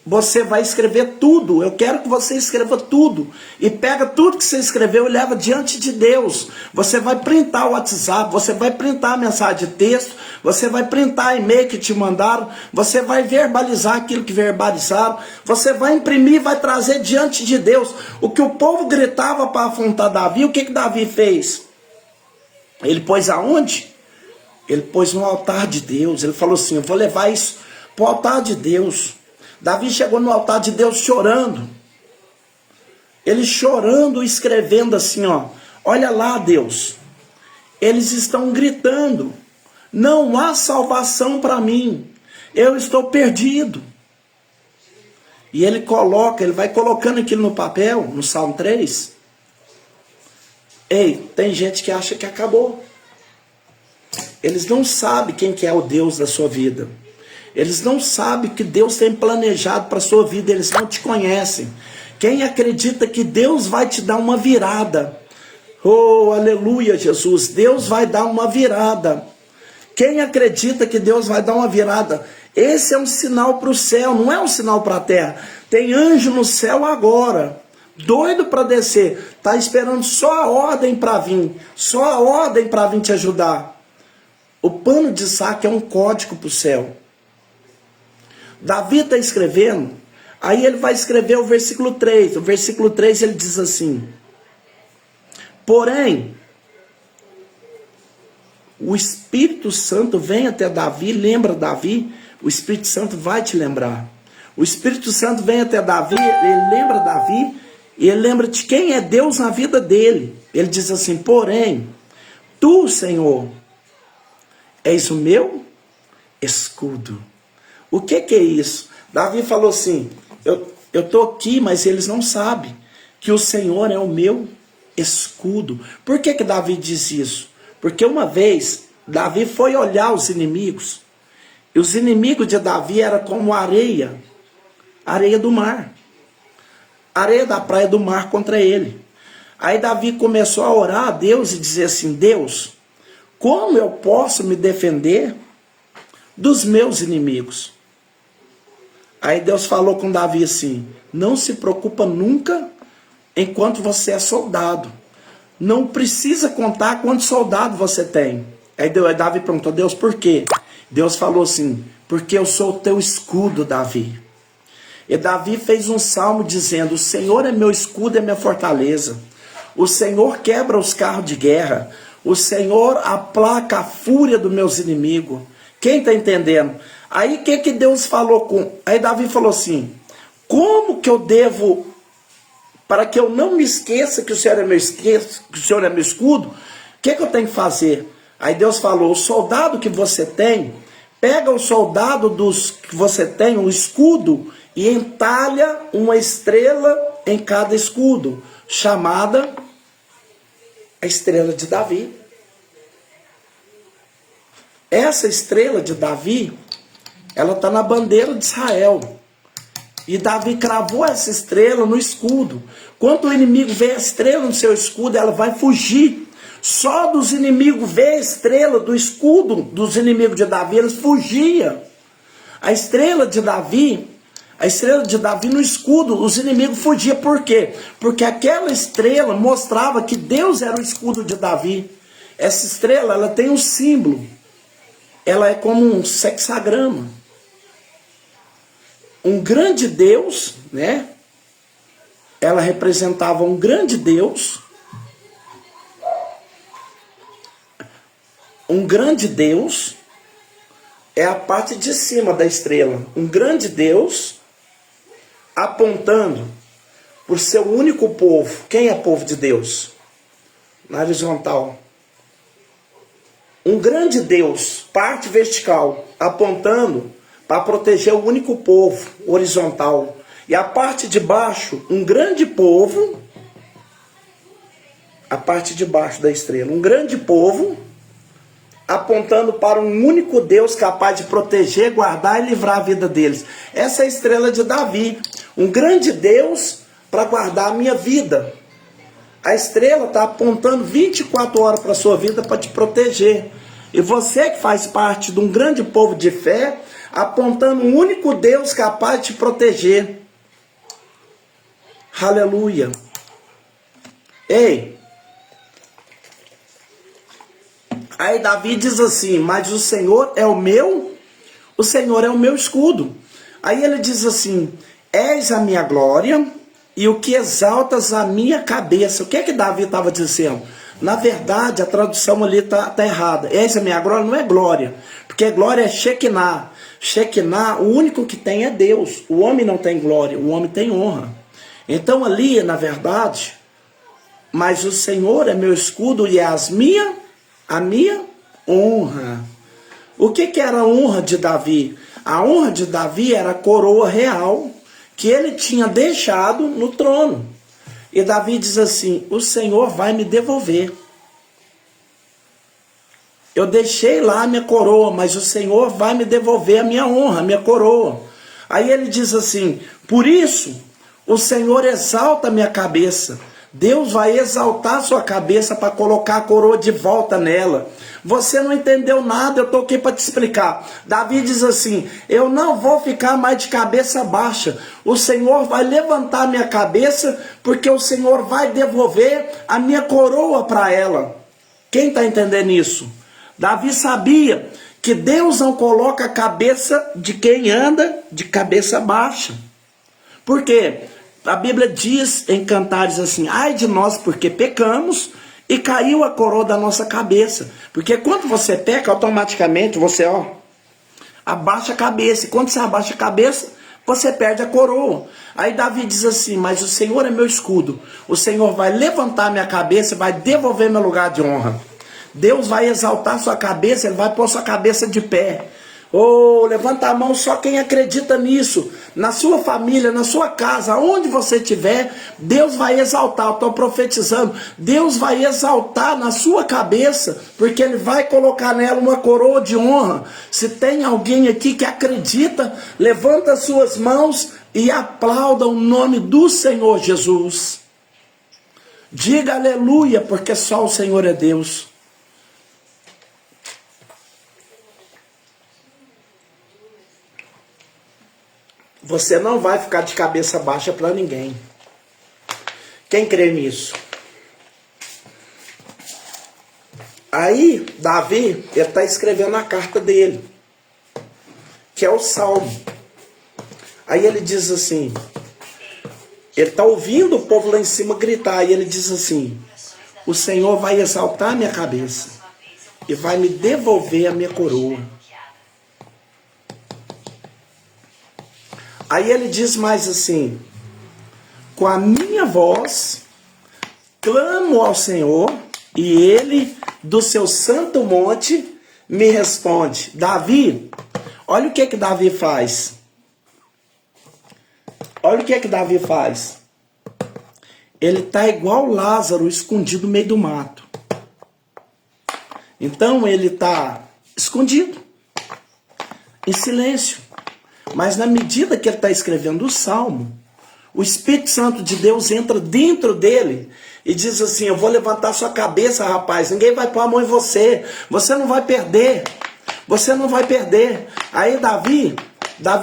você vai escrever tudo. Eu quero que você escreva tudo. E pega tudo que você escreveu e leva diante de Deus. Você vai printar o WhatsApp, você vai printar a mensagem de texto, você vai printar a e-mail que te mandaram, você vai verbalizar aquilo que verbalizaram, você vai imprimir e vai trazer diante de Deus. O que o povo gritava para afrontar Davi, o que Davi fez? Ele pôs aonde? Ele pôs no altar de Deus. Ele falou assim: eu vou levar isso para o altar de Deus. Davi chegou no altar de Deus chorando. Ele chorando, escrevendo assim, olha lá, Deus. Eles estão gritando: não há salvação para mim. Eu estou perdido. E ele vai colocando aquilo no papel, no Salmo 3. Ei, tem gente que acha que acabou. Eles não sabem quem que é o Deus da sua vida. Eles não sabem que Deus tem planejado para a sua vida. Eles não te conhecem. Quem acredita que Deus vai te dar uma virada? Oh, aleluia, Jesus. Deus vai dar uma virada. Quem acredita que Deus vai dar uma virada? Esse é um sinal para o céu, não é um sinal para a terra. Tem anjo no céu agora, doido para descer. Está esperando só a ordem para vir. Só a ordem para vir te ajudar. O pano de saco é um código para o céu. Davi está escrevendo, aí ele vai escrever o versículo 3. O versículo 3 ele diz assim: porém, o Espírito Santo vem até Davi, lembra Davi, o Espírito Santo vai te lembrar. O Espírito Santo vem até Davi, ele lembra Davi, e ele lembra de quem é Deus na vida dele. Ele diz assim: porém, tu, Senhor, és o meu escudo. O que é isso? Davi falou assim: eu estou aqui, mas eles não sabem que o Senhor é o meu escudo. Por que Davi diz isso? Porque uma vez Davi foi olhar os inimigos, e os inimigos de Davi eram como areia do mar, areia da praia do mar contra ele. Aí Davi começou a orar a Deus e dizer assim: Deus, como eu posso me defender dos meus inimigos? Aí Deus falou com Davi assim: não se preocupa nunca enquanto você é soldado. Não precisa contar quantos soldados você tem. Aí Davi perguntou: Deus, por quê? Deus falou assim: porque eu sou o teu escudo, Davi. E Davi fez um salmo dizendo: o Senhor é meu escudo, é minha fortaleza. O Senhor quebra os carros de guerra. O Senhor aplaca a fúria dos meus inimigos. Quem está entendendo? Aí o que Deus falou com... Aí Davi falou assim: como que eu devo para que eu não me esqueça que o Senhor é meu que o Senhor é meu escudo, o que eu tenho que fazer? Aí Deus falou, o soldado que você tem, pega o soldado que você tem, um escudo, e entalha uma estrela em cada escudo, chamada a estrela de Davi. Essa estrela de Davi, ela está na bandeira de Israel. E Davi cravou essa estrela no escudo. Quando o inimigo vê a estrela no seu escudo, ela vai fugir. Só dos inimigos ver a estrela do escudo dos inimigos de Davi, eles fugiam. A estrela de Davi no escudo, os inimigos fugiam. Por quê? Porque aquela estrela mostrava que Deus era o escudo de Davi. Essa estrela, ela tem um símbolo. Ela é como um sexagrama. Um grande Deus, né? Ela representava um grande Deus. Um grande Deus é a parte de cima da estrela. Um grande Deus apontando por seu único povo. Quem é povo de Deus? Na horizontal. Um grande Deus, parte vertical, apontando para proteger o único povo, horizontal. E a parte de baixo, um grande povo, a parte de baixo da estrela, um grande povo, apontando para um único Deus capaz de proteger, guardar e livrar a vida deles. Essa é a estrela de Davi, um grande Deus para guardar a minha vida. A estrela está apontando 24 horas para a sua vida para te proteger. E você que faz parte de um grande povo de fé, apontando um único Deus capaz de te proteger. Aleluia. Ei. Aí Davi diz assim, mas o Senhor é o meu escudo. Aí ele diz assim, és a minha glória e o que exaltas a minha cabeça. O que é que Davi estava dizendo? Na verdade, a tradução ali está errada. És a minha glória não é glória, porque glória é Shekinah. Shekinah, o único que tem é Deus. O homem não tem glória, o homem tem honra. Então ali, na verdade, mas o Senhor é meu escudo e é a minha honra. O que era a honra de Davi? A honra de Davi era a coroa real que ele tinha deixado no trono. E Davi diz assim, o Senhor vai me devolver. Eu deixei lá a minha coroa, mas o Senhor vai me devolver a minha honra, a minha coroa. Aí ele diz assim, por isso o Senhor exalta a minha cabeça. Deus vai exaltar a sua cabeça para colocar a coroa de volta nela. Você não entendeu nada, eu estou aqui para te explicar. Davi diz assim, eu não vou ficar mais de cabeça baixa. O Senhor vai levantar a minha cabeça, porque o Senhor vai devolver a minha coroa para ela. Quem está entendendo isso? Davi sabia que Deus não coloca a cabeça de quem anda de cabeça baixa. Por quê? A Bíblia diz em Cantares assim, ai de nós porque pecamos e caiu a coroa da nossa cabeça. Porque quando você peca, automaticamente você abaixa a cabeça. E quando você abaixa a cabeça, você perde a coroa. Aí Davi diz assim, mas o Senhor é meu escudo. O Senhor vai levantar minha cabeça e vai devolver meu lugar de honra. Deus vai exaltar sua cabeça, Ele vai pôr sua cabeça de pé. Oh, levanta a mão só quem acredita nisso. Na sua família, na sua casa, onde você estiver, Deus vai exaltar. Eu estou profetizando. Deus vai exaltar na sua cabeça, porque Ele vai colocar nela uma coroa de honra. Se tem alguém aqui que acredita, levanta as suas mãos e aplauda o nome do Senhor Jesus. Diga aleluia, porque só o Senhor é Deus. Você não vai ficar de cabeça baixa para ninguém. Quem crê nisso? Aí, Davi, ele está escrevendo a carta dele, que é o Salmo. Aí ele diz assim, ele está ouvindo o povo lá em cima gritar, e ele diz assim, o Senhor vai exaltar minha cabeça e vai me devolver a minha coroa. Aí ele diz mais assim, com a minha voz clamo ao Senhor, e ele, do seu santo monte, me responde. Davi, olha o que Davi faz. Olha o que Davi faz. Ele está igual Lázaro, escondido no meio do mato. Então ele está escondido, em silêncio. Mas na medida que ele está escrevendo o Salmo, o Espírito Santo de Deus entra dentro dele e diz assim: eu vou levantar sua cabeça, rapaz, ninguém vai pôr a mão em você, você não vai perder, você não vai perder. Aí Davi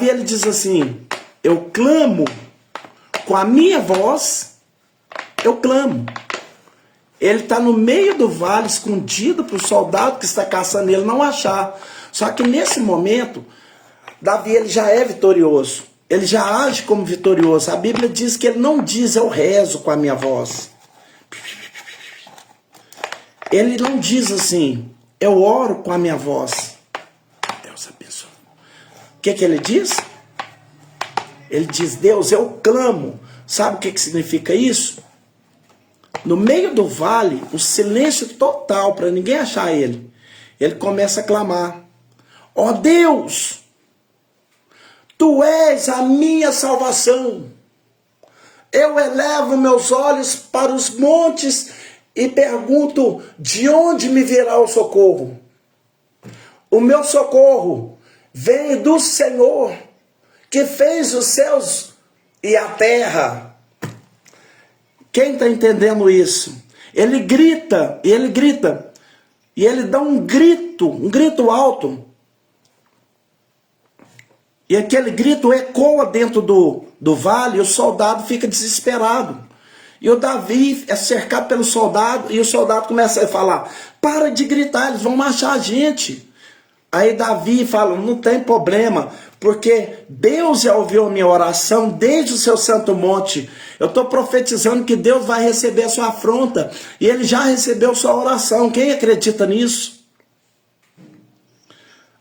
ele diz assim: eu clamo com a minha voz, eu clamo. Ele está no meio do vale, escondido, para o soldado que está caçando ele não achar. Só que nesse momento, Davi ele já é vitorioso. Ele já age como vitorioso. A Bíblia diz que ele não diz eu rezo com a minha voz. Ele não diz assim, eu oro com a minha voz. Deus abençoe. O que ele diz? Ele diz, Deus, eu clamo. Sabe o que significa isso? No meio do vale, o silêncio total, para ninguém achar ele. Ele começa a clamar. Ó Deus, Tu és a minha salvação. Eu elevo meus olhos para os montes e pergunto, de onde me virá o socorro? O meu socorro vem do Senhor, que fez os céus e a terra. Quem está entendendo isso? Ele grita, e ele dá um grito alto. E aquele grito ecoa dentro do vale, e o soldado fica desesperado. E o Davi é cercado pelo soldado, e o soldado começa a falar, para de gritar, eles vão matar a gente. Aí Davi fala, não tem problema, porque Deus já ouviu a minha oração desde o seu santo monte. Eu estou profetizando que Deus vai receber a sua afronta, e ele já recebeu sua oração. Quem acredita nisso?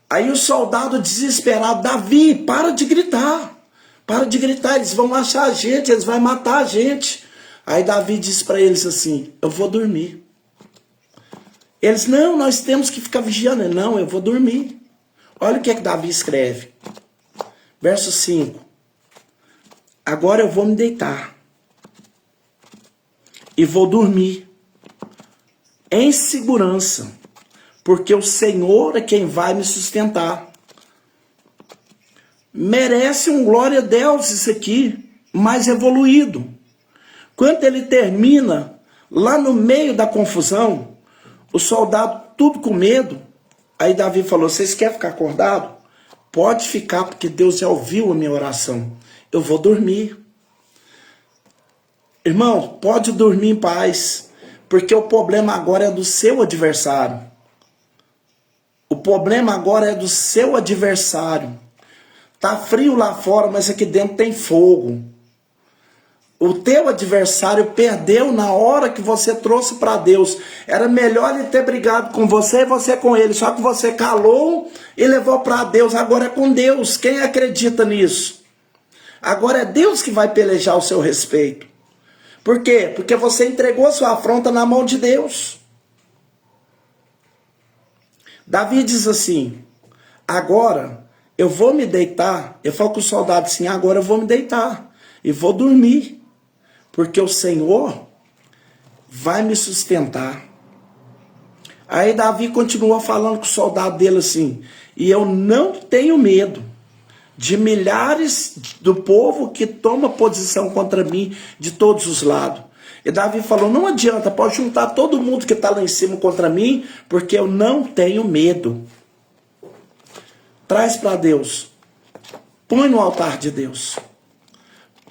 Aí o soldado desesperado, Davi, para de gritar, eles vão achar a gente, eles vão matar a gente. Aí Davi diz para eles assim, eu vou dormir. Eles, não, nós temos que ficar vigiando. Não, eu vou dormir. Olha o que Davi escreve. Verso 5. Agora eu vou me deitar e vou dormir em segurança, porque o Senhor é quem vai me sustentar. Merece um glória a Deus isso aqui, mais evoluído. Quando ele termina, lá no meio da confusão, o soldado tudo com medo, aí Davi falou, vocês querem ficar acordado? Pode ficar, porque Deus já ouviu a minha oração. Eu vou dormir. Irmão, pode dormir em paz, porque o problema agora é do seu adversário. O problema agora é do seu adversário. Tá frio lá fora, mas aqui dentro tem fogo. O teu adversário perdeu na hora que você trouxe para Deus. Era melhor ele ter brigado com você e você com ele. Só que você calou e levou para Deus. Agora é com Deus. Quem acredita nisso? Agora é Deus que vai pelejar o seu respeito. Por quê? Porque você entregou a sua afronta na mão de Deus. Davi diz assim, agora eu vou me deitar. Eu falo com o soldado assim, agora eu vou me deitar e vou dormir. Porque o Senhor vai me sustentar. Aí Davi continua falando com o soldado dele assim, e eu não tenho medo de milhares do povo que toma posição contra mim de todos os lados. E Davi falou, não adianta, pode juntar todo mundo que está lá em cima contra mim, porque eu não tenho medo. Traz para Deus. Põe no altar de Deus.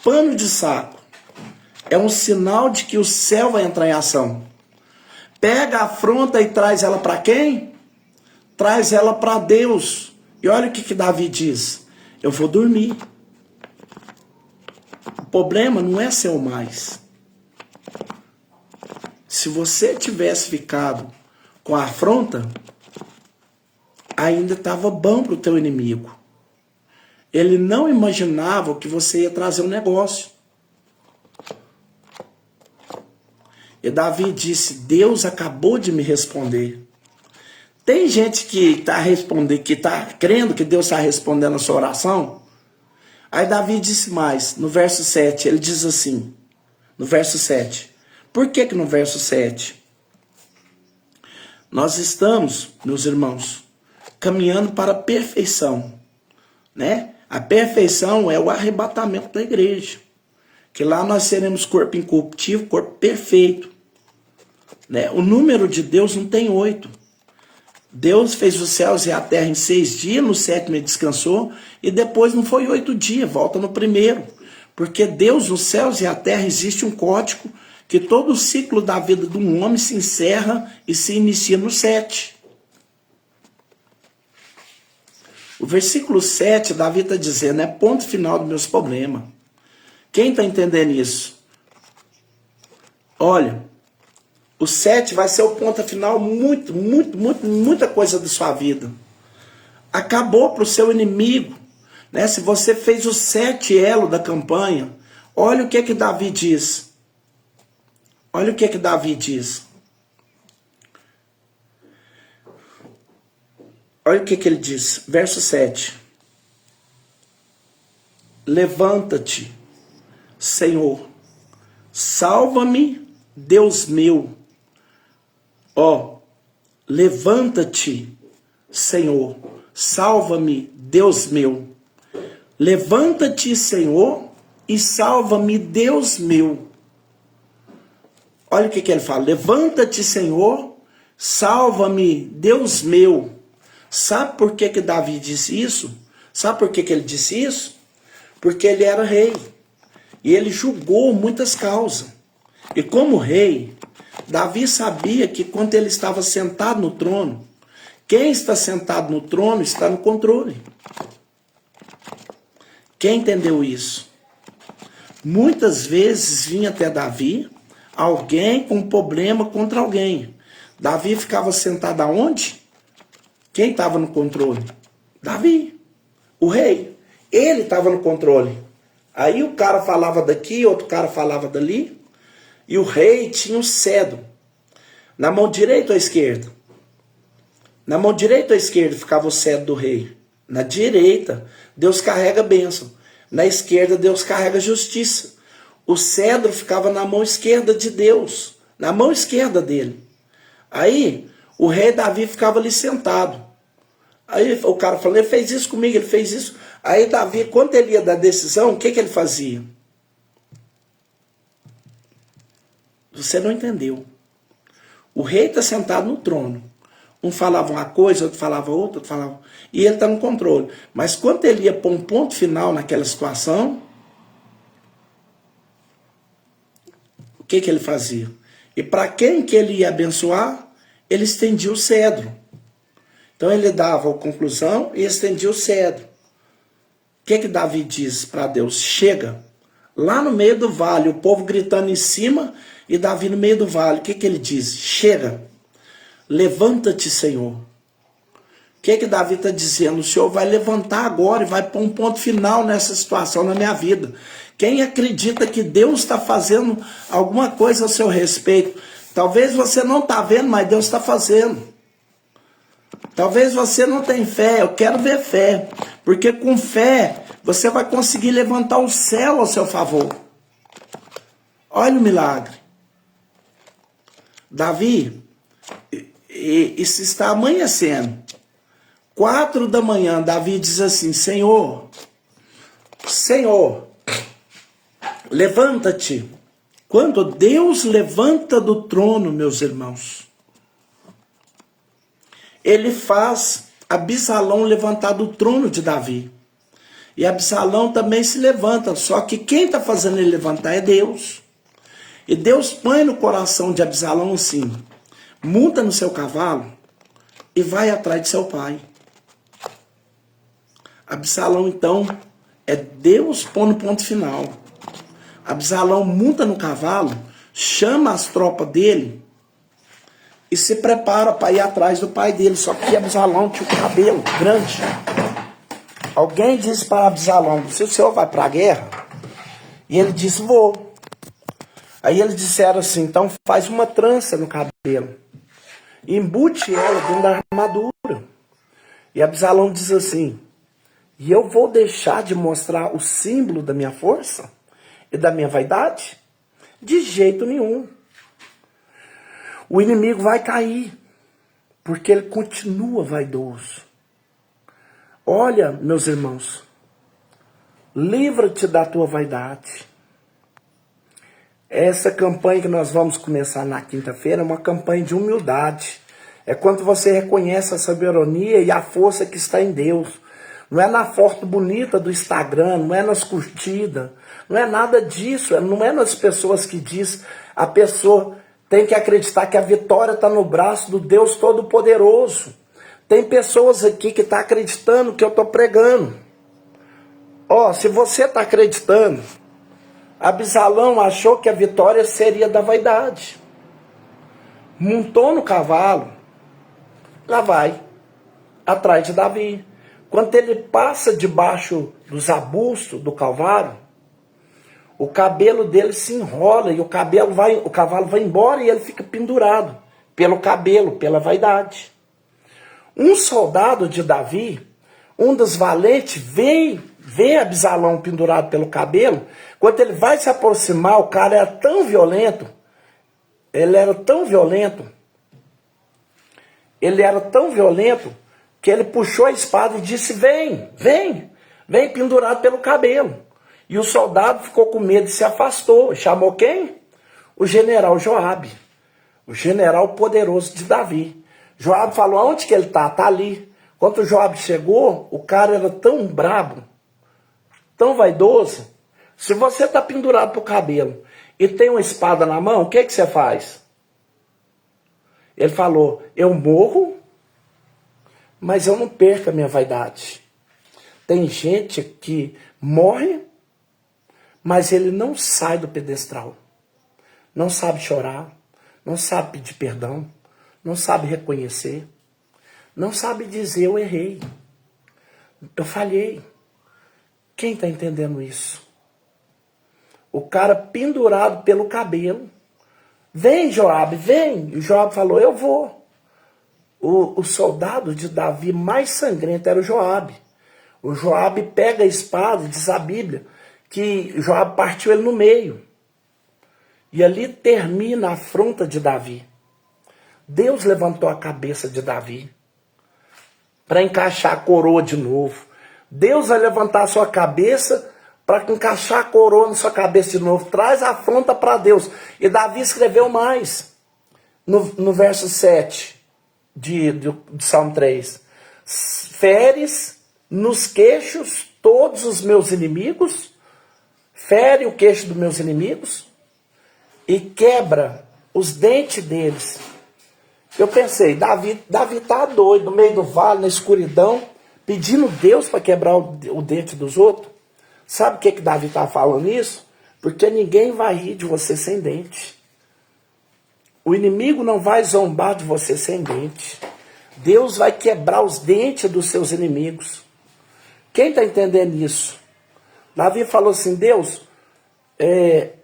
Pano de saco. É um sinal de que o céu vai entrar em ação. Pega a afronta e traz ela para quem? Traz ela para Deus. E olha o que Davi diz. Eu vou dormir. O problema não é seu mais. Se você tivesse ficado com a afronta, ainda estava bom para o teu inimigo. Ele não imaginava que você ia trazer um negócio. E Davi disse: Deus acabou de me responder. Tem gente que está respondendo, que está crendo que Deus está respondendo a sua oração. Aí Davi disse mais, no verso 7, ele diz assim, no verso 7. Por que no verso 7? Nós estamos, meus irmãos, caminhando para a perfeição, né? A perfeição é o arrebatamento da igreja. Que lá nós seremos corpo incorruptível, corpo perfeito. Né? O número de Deus não tem 8. Deus fez os céus e a terra em 6 dias, no 7º ele descansou, e depois não foi 8 dias, volta no 1º. Porque Deus, nos céus e a terra, existe um código que todo o ciclo da vida de um homem se encerra e se inicia no 7. O versículo 7, Davi está dizendo, é ponto final dos meus problemas. Quem está entendendo isso? Olha, o 7 vai ser o ponto final muita coisa da sua vida. Acabou para o seu inimigo. Né? Se você fez o 7 elo da campanha, olha o que Davi diz. Olha o que Davi diz. Olha o que ele diz. Verso 7. Levanta-te, Senhor, salva-me, Deus meu. Ó, levanta-te, Senhor, salva-me, Deus meu. Levanta-te, Senhor, e salva-me, Deus meu. Olha o que ele fala. Levanta-te, Senhor, salva-me, Deus meu. Sabe por que Davi disse isso? Sabe por que ele disse isso? Porque ele era rei. E ele julgou muitas causas. E como rei, Davi sabia que quando ele estava sentado no trono, quem está sentado no trono está no controle. Quem entendeu isso? Muitas vezes vinha até Davi alguém com um problema contra alguém. Davi ficava sentado aonde? Quem estava no controle? Davi, o rei. Ele estava no controle. Aí o cara falava daqui, outro cara falava dali. E o rei tinha um cetro. Na mão direita ou esquerda? Na mão direita ou esquerda ficava o cetro do rei? Na direita, Deus carrega a bênção. Na esquerda, Deus carrega a justiça. O cetro ficava na mão esquerda de Deus. Na mão esquerda dele. Aí, o rei Davi ficava ali sentado. Aí o cara falou, ele fez isso comigo, ele fez isso. Aí Davi, quando ele ia dar decisão, o que ele fazia? Você não entendeu. O rei está sentado no trono. Um falava uma coisa, outro falava outra, outro falava... E ele está no controle. Mas quando ele ia pôr um ponto final naquela situação, o que ele fazia? E para quem que ele ia abençoar, ele estendia o cedro. Então ele dava a conclusão e estendia o cedro. O que Davi diz para Deus? Chega. Lá no meio do vale, o povo gritando em cima e Davi no meio do vale. O que ele diz? Chega. Levanta-te, Senhor. O que Davi está dizendo? O Senhor vai levantar agora e vai pôr um ponto final nessa situação na minha vida. Quem acredita que Deus está fazendo alguma coisa a seu respeito? Talvez você não está vendo, mas Deus está fazendo. Talvez você não tenha fé, eu quero ver fé. Porque com fé, você vai conseguir levantar o céu ao seu favor. Olha o milagre. Davi, isso está amanhecendo. 4 da manhã, Davi diz assim, Senhor, levanta-te. Quando Deus levanta do trono, meus irmãos, ele faz Absalão levantar do trono de Davi. E Absalão também se levanta, só que quem está fazendo ele levantar é Deus. E Deus põe no coração de Absalão assim, monta no seu cavalo e vai atrás de seu pai. Absalão, então, é Deus pondo ponto final. Absalão monta no cavalo, chama as tropas dele e se prepara para ir atrás do pai dele. Só que Absalão tinha o cabelo grande. Alguém disse para Absalão, se o senhor vai para a guerra? E ele disse, vou. Aí eles disseram assim, então faz uma trança no cabelo, embute ela dentro da armadura. E Absalão diz assim, e eu vou deixar de mostrar o símbolo da minha força e da minha vaidade? De jeito nenhum. O inimigo vai cair, porque ele continua vaidoso. Olha, meus irmãos, livra-te da tua vaidade. Essa campanha que nós vamos começar na quinta-feira é uma campanha de humildade. É quando você reconhece a soberania e a força que está em Deus. Não é na foto bonita do Instagram, não é nas curtidas, não é nada disso, não é nas pessoas que diz. A pessoa tem que acreditar que a vitória está no braço do Deus Todo-Poderoso. Tem pessoas aqui que estão acreditando que eu estou pregando. Ó, se você está acreditando, Absalão achou que a vitória seria da vaidade. Montou no cavalo, lá vai, atrás de Davi. Quando ele passa debaixo dos arbustos do Calvário, o cabelo dele se enrola e o cavalo vai embora e ele fica pendurado pelo cabelo, pela vaidade. Um soldado de Davi, um dos valentes, vê Absalão pendurado pelo cabelo. Quando ele vai se aproximar, o cara era tão violento, ele era tão violento, que ele puxou a espada e disse, vem pendurado pelo cabelo. E o soldado ficou com medo e se afastou. Chamou quem? O general Joabe, o general poderoso de Davi. Joabe falou, aonde que ele está? Está ali. Quando o Joabe chegou, o cara era tão brabo, tão vaidoso. Se você está pendurado pro cabelo e tem uma espada na mão, o que você faz? Ele falou, eu morro, mas eu não perco a minha vaidade. Tem gente que morre, mas ele não sai do pedestral. Não sabe chorar, não sabe pedir perdão, não sabe reconhecer, não sabe dizer eu errei, eu falhei. Quem está entendendo isso? O cara pendurado pelo cabelo. Vem, Joabe, vem. E o Joabe falou, eu vou. O soldado de Davi mais sangrento era o Joabe. O Joabe pega a espada, diz a Bíblia, que Joabe partiu ele no meio. E ali termina a afronta de Davi. Deus levantou a cabeça de Davi para encaixar a coroa de novo. Deus vai levantar a sua cabeça para encaixar a coroa na sua cabeça de novo. Traz a afronta para Deus. E Davi escreveu mais. No verso 7 de Salmo 3. Feres nos queixos todos os meus inimigos. Fere o queixo dos meus inimigos. E quebra os dentes deles. Eu pensei, Davi tá doido, no meio do vale, na escuridão, pedindo Deus para quebrar o dente dos outros. Sabe o que Davi está falando isso? Porque ninguém vai rir de você sem dente. O inimigo não vai zombar de você sem dente. Deus vai quebrar os dentes dos seus inimigos. Quem está entendendo isso? Davi falou assim, Deus,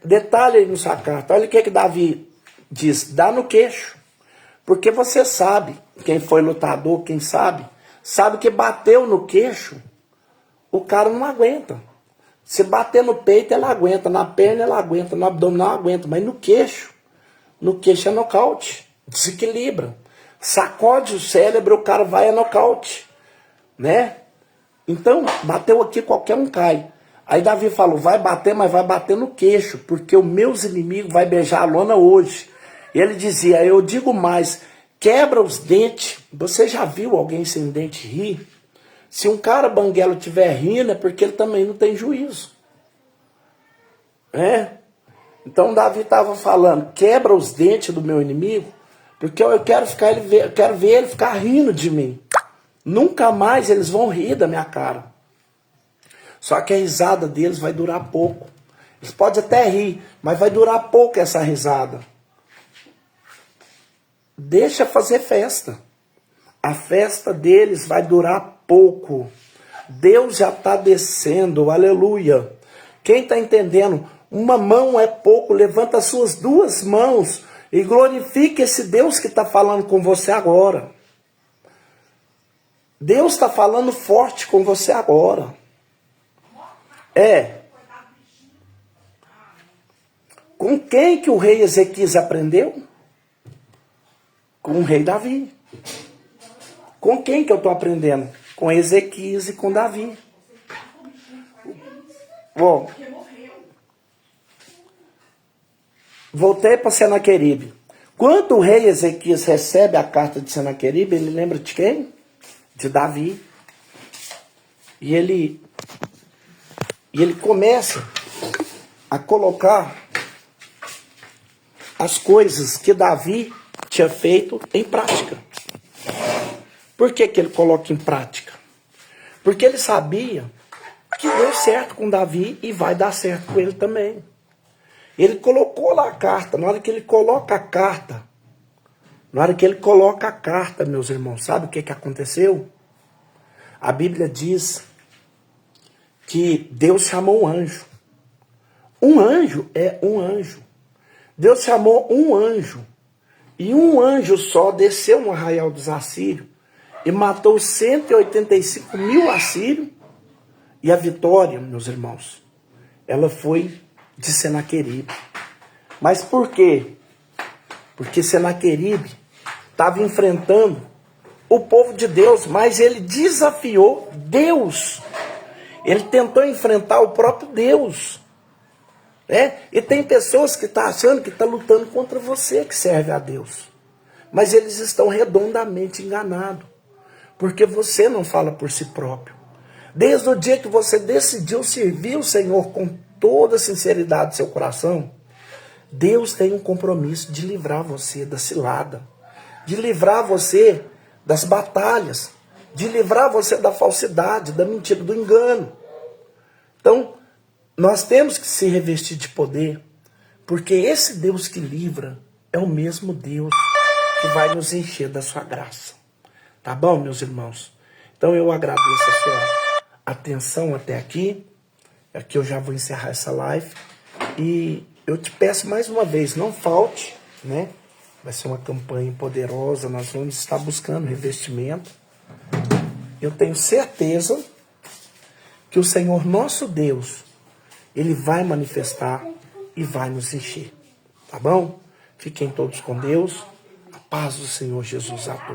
detalhe aí no sua carta. Olha o que Davi diz, dá no queixo. Porque você sabe, quem foi lutador, quem sabe que bateu no queixo, o cara não aguenta. Se bater no peito, ela aguenta, na perna ela aguenta, no abdominal aguenta, mas no queixo é nocaute, desequilibra. Sacode o cérebro, o cara vai a nocaute, né? Então, bateu aqui, qualquer um cai. Aí Davi falou, vai bater, mas vai bater no queixo, porque os meus inimigos vai beijar a lona hoje. E ele dizia, eu digo mais, quebra os dentes. Você já viu alguém sem dente rir? Se um cara banguelo estiver rindo, é porque ele também não tem juízo. Então Davi estava falando, quebra os dentes do meu inimigo, porque eu quero ver ele ficar rindo de mim. Nunca mais eles vão rir da minha cara. Só que a risada deles vai durar pouco. Eles podem até rir, mas vai durar pouco essa risada. Deixa fazer festa. A festa deles vai durar pouco. Deus já está descendo, aleluia. Quem está entendendo? Uma mão é pouco, levanta as suas duas mãos e glorifique esse Deus que está falando com você agora. Deus está falando forte com você agora. Com quem que o rei Ezequias aprendeu? Com o rei Davi. Com quem que eu estou aprendendo? Com Ezequias e com Davi. Bom, voltei para Senaqueribe. Quando o rei Ezequias recebe a carta de Senaqueribe, ele lembra de quem? De Davi. E ele começa a colocar as coisas que Davi tinha feito em prática. Por que que ele coloca em prática? Porque ele sabia que deu certo com Davi e vai dar certo com ele também. Ele colocou lá a carta. Na hora que ele coloca a carta, meus irmãos, sabe o que que aconteceu? A Bíblia diz que Deus chamou um anjo. Um anjo é um anjo. Deus chamou um anjo. E um anjo só desceu no arraial dos assírios e matou 185 mil assírios. E a vitória, meus irmãos, ela foi de Senaqueribe. Mas por quê? Porque Senaqueribe estava enfrentando o povo de Deus, mas ele desafiou Deus. Ele tentou enfrentar o próprio Deus. E tem pessoas que estão achando que estão lutando contra você que serve a Deus. Mas eles estão redondamente enganados. Porque você não fala por si próprio. Desde o dia que você decidiu servir o Senhor com toda a sinceridade do seu coração, Deus tem um compromisso de livrar você da cilada, de livrar você das batalhas, de livrar você da falsidade, da mentira, do engano. Então, nós temos que se revestir de poder, porque esse Deus que livra é o mesmo Deus que vai nos encher da sua graça. Tá bom, meus irmãos? Então eu agradeço a sua atenção até aqui. Aqui eu já vou encerrar essa live. E eu te peço mais uma vez, não falte, né? Vai ser uma campanha poderosa, nós vamos estar buscando revestimento. Eu tenho certeza que o Senhor nosso Deus, Ele vai manifestar e vai nos encher. Tá bom? Fiquem todos com Deus. A paz do Senhor Jesus a todos.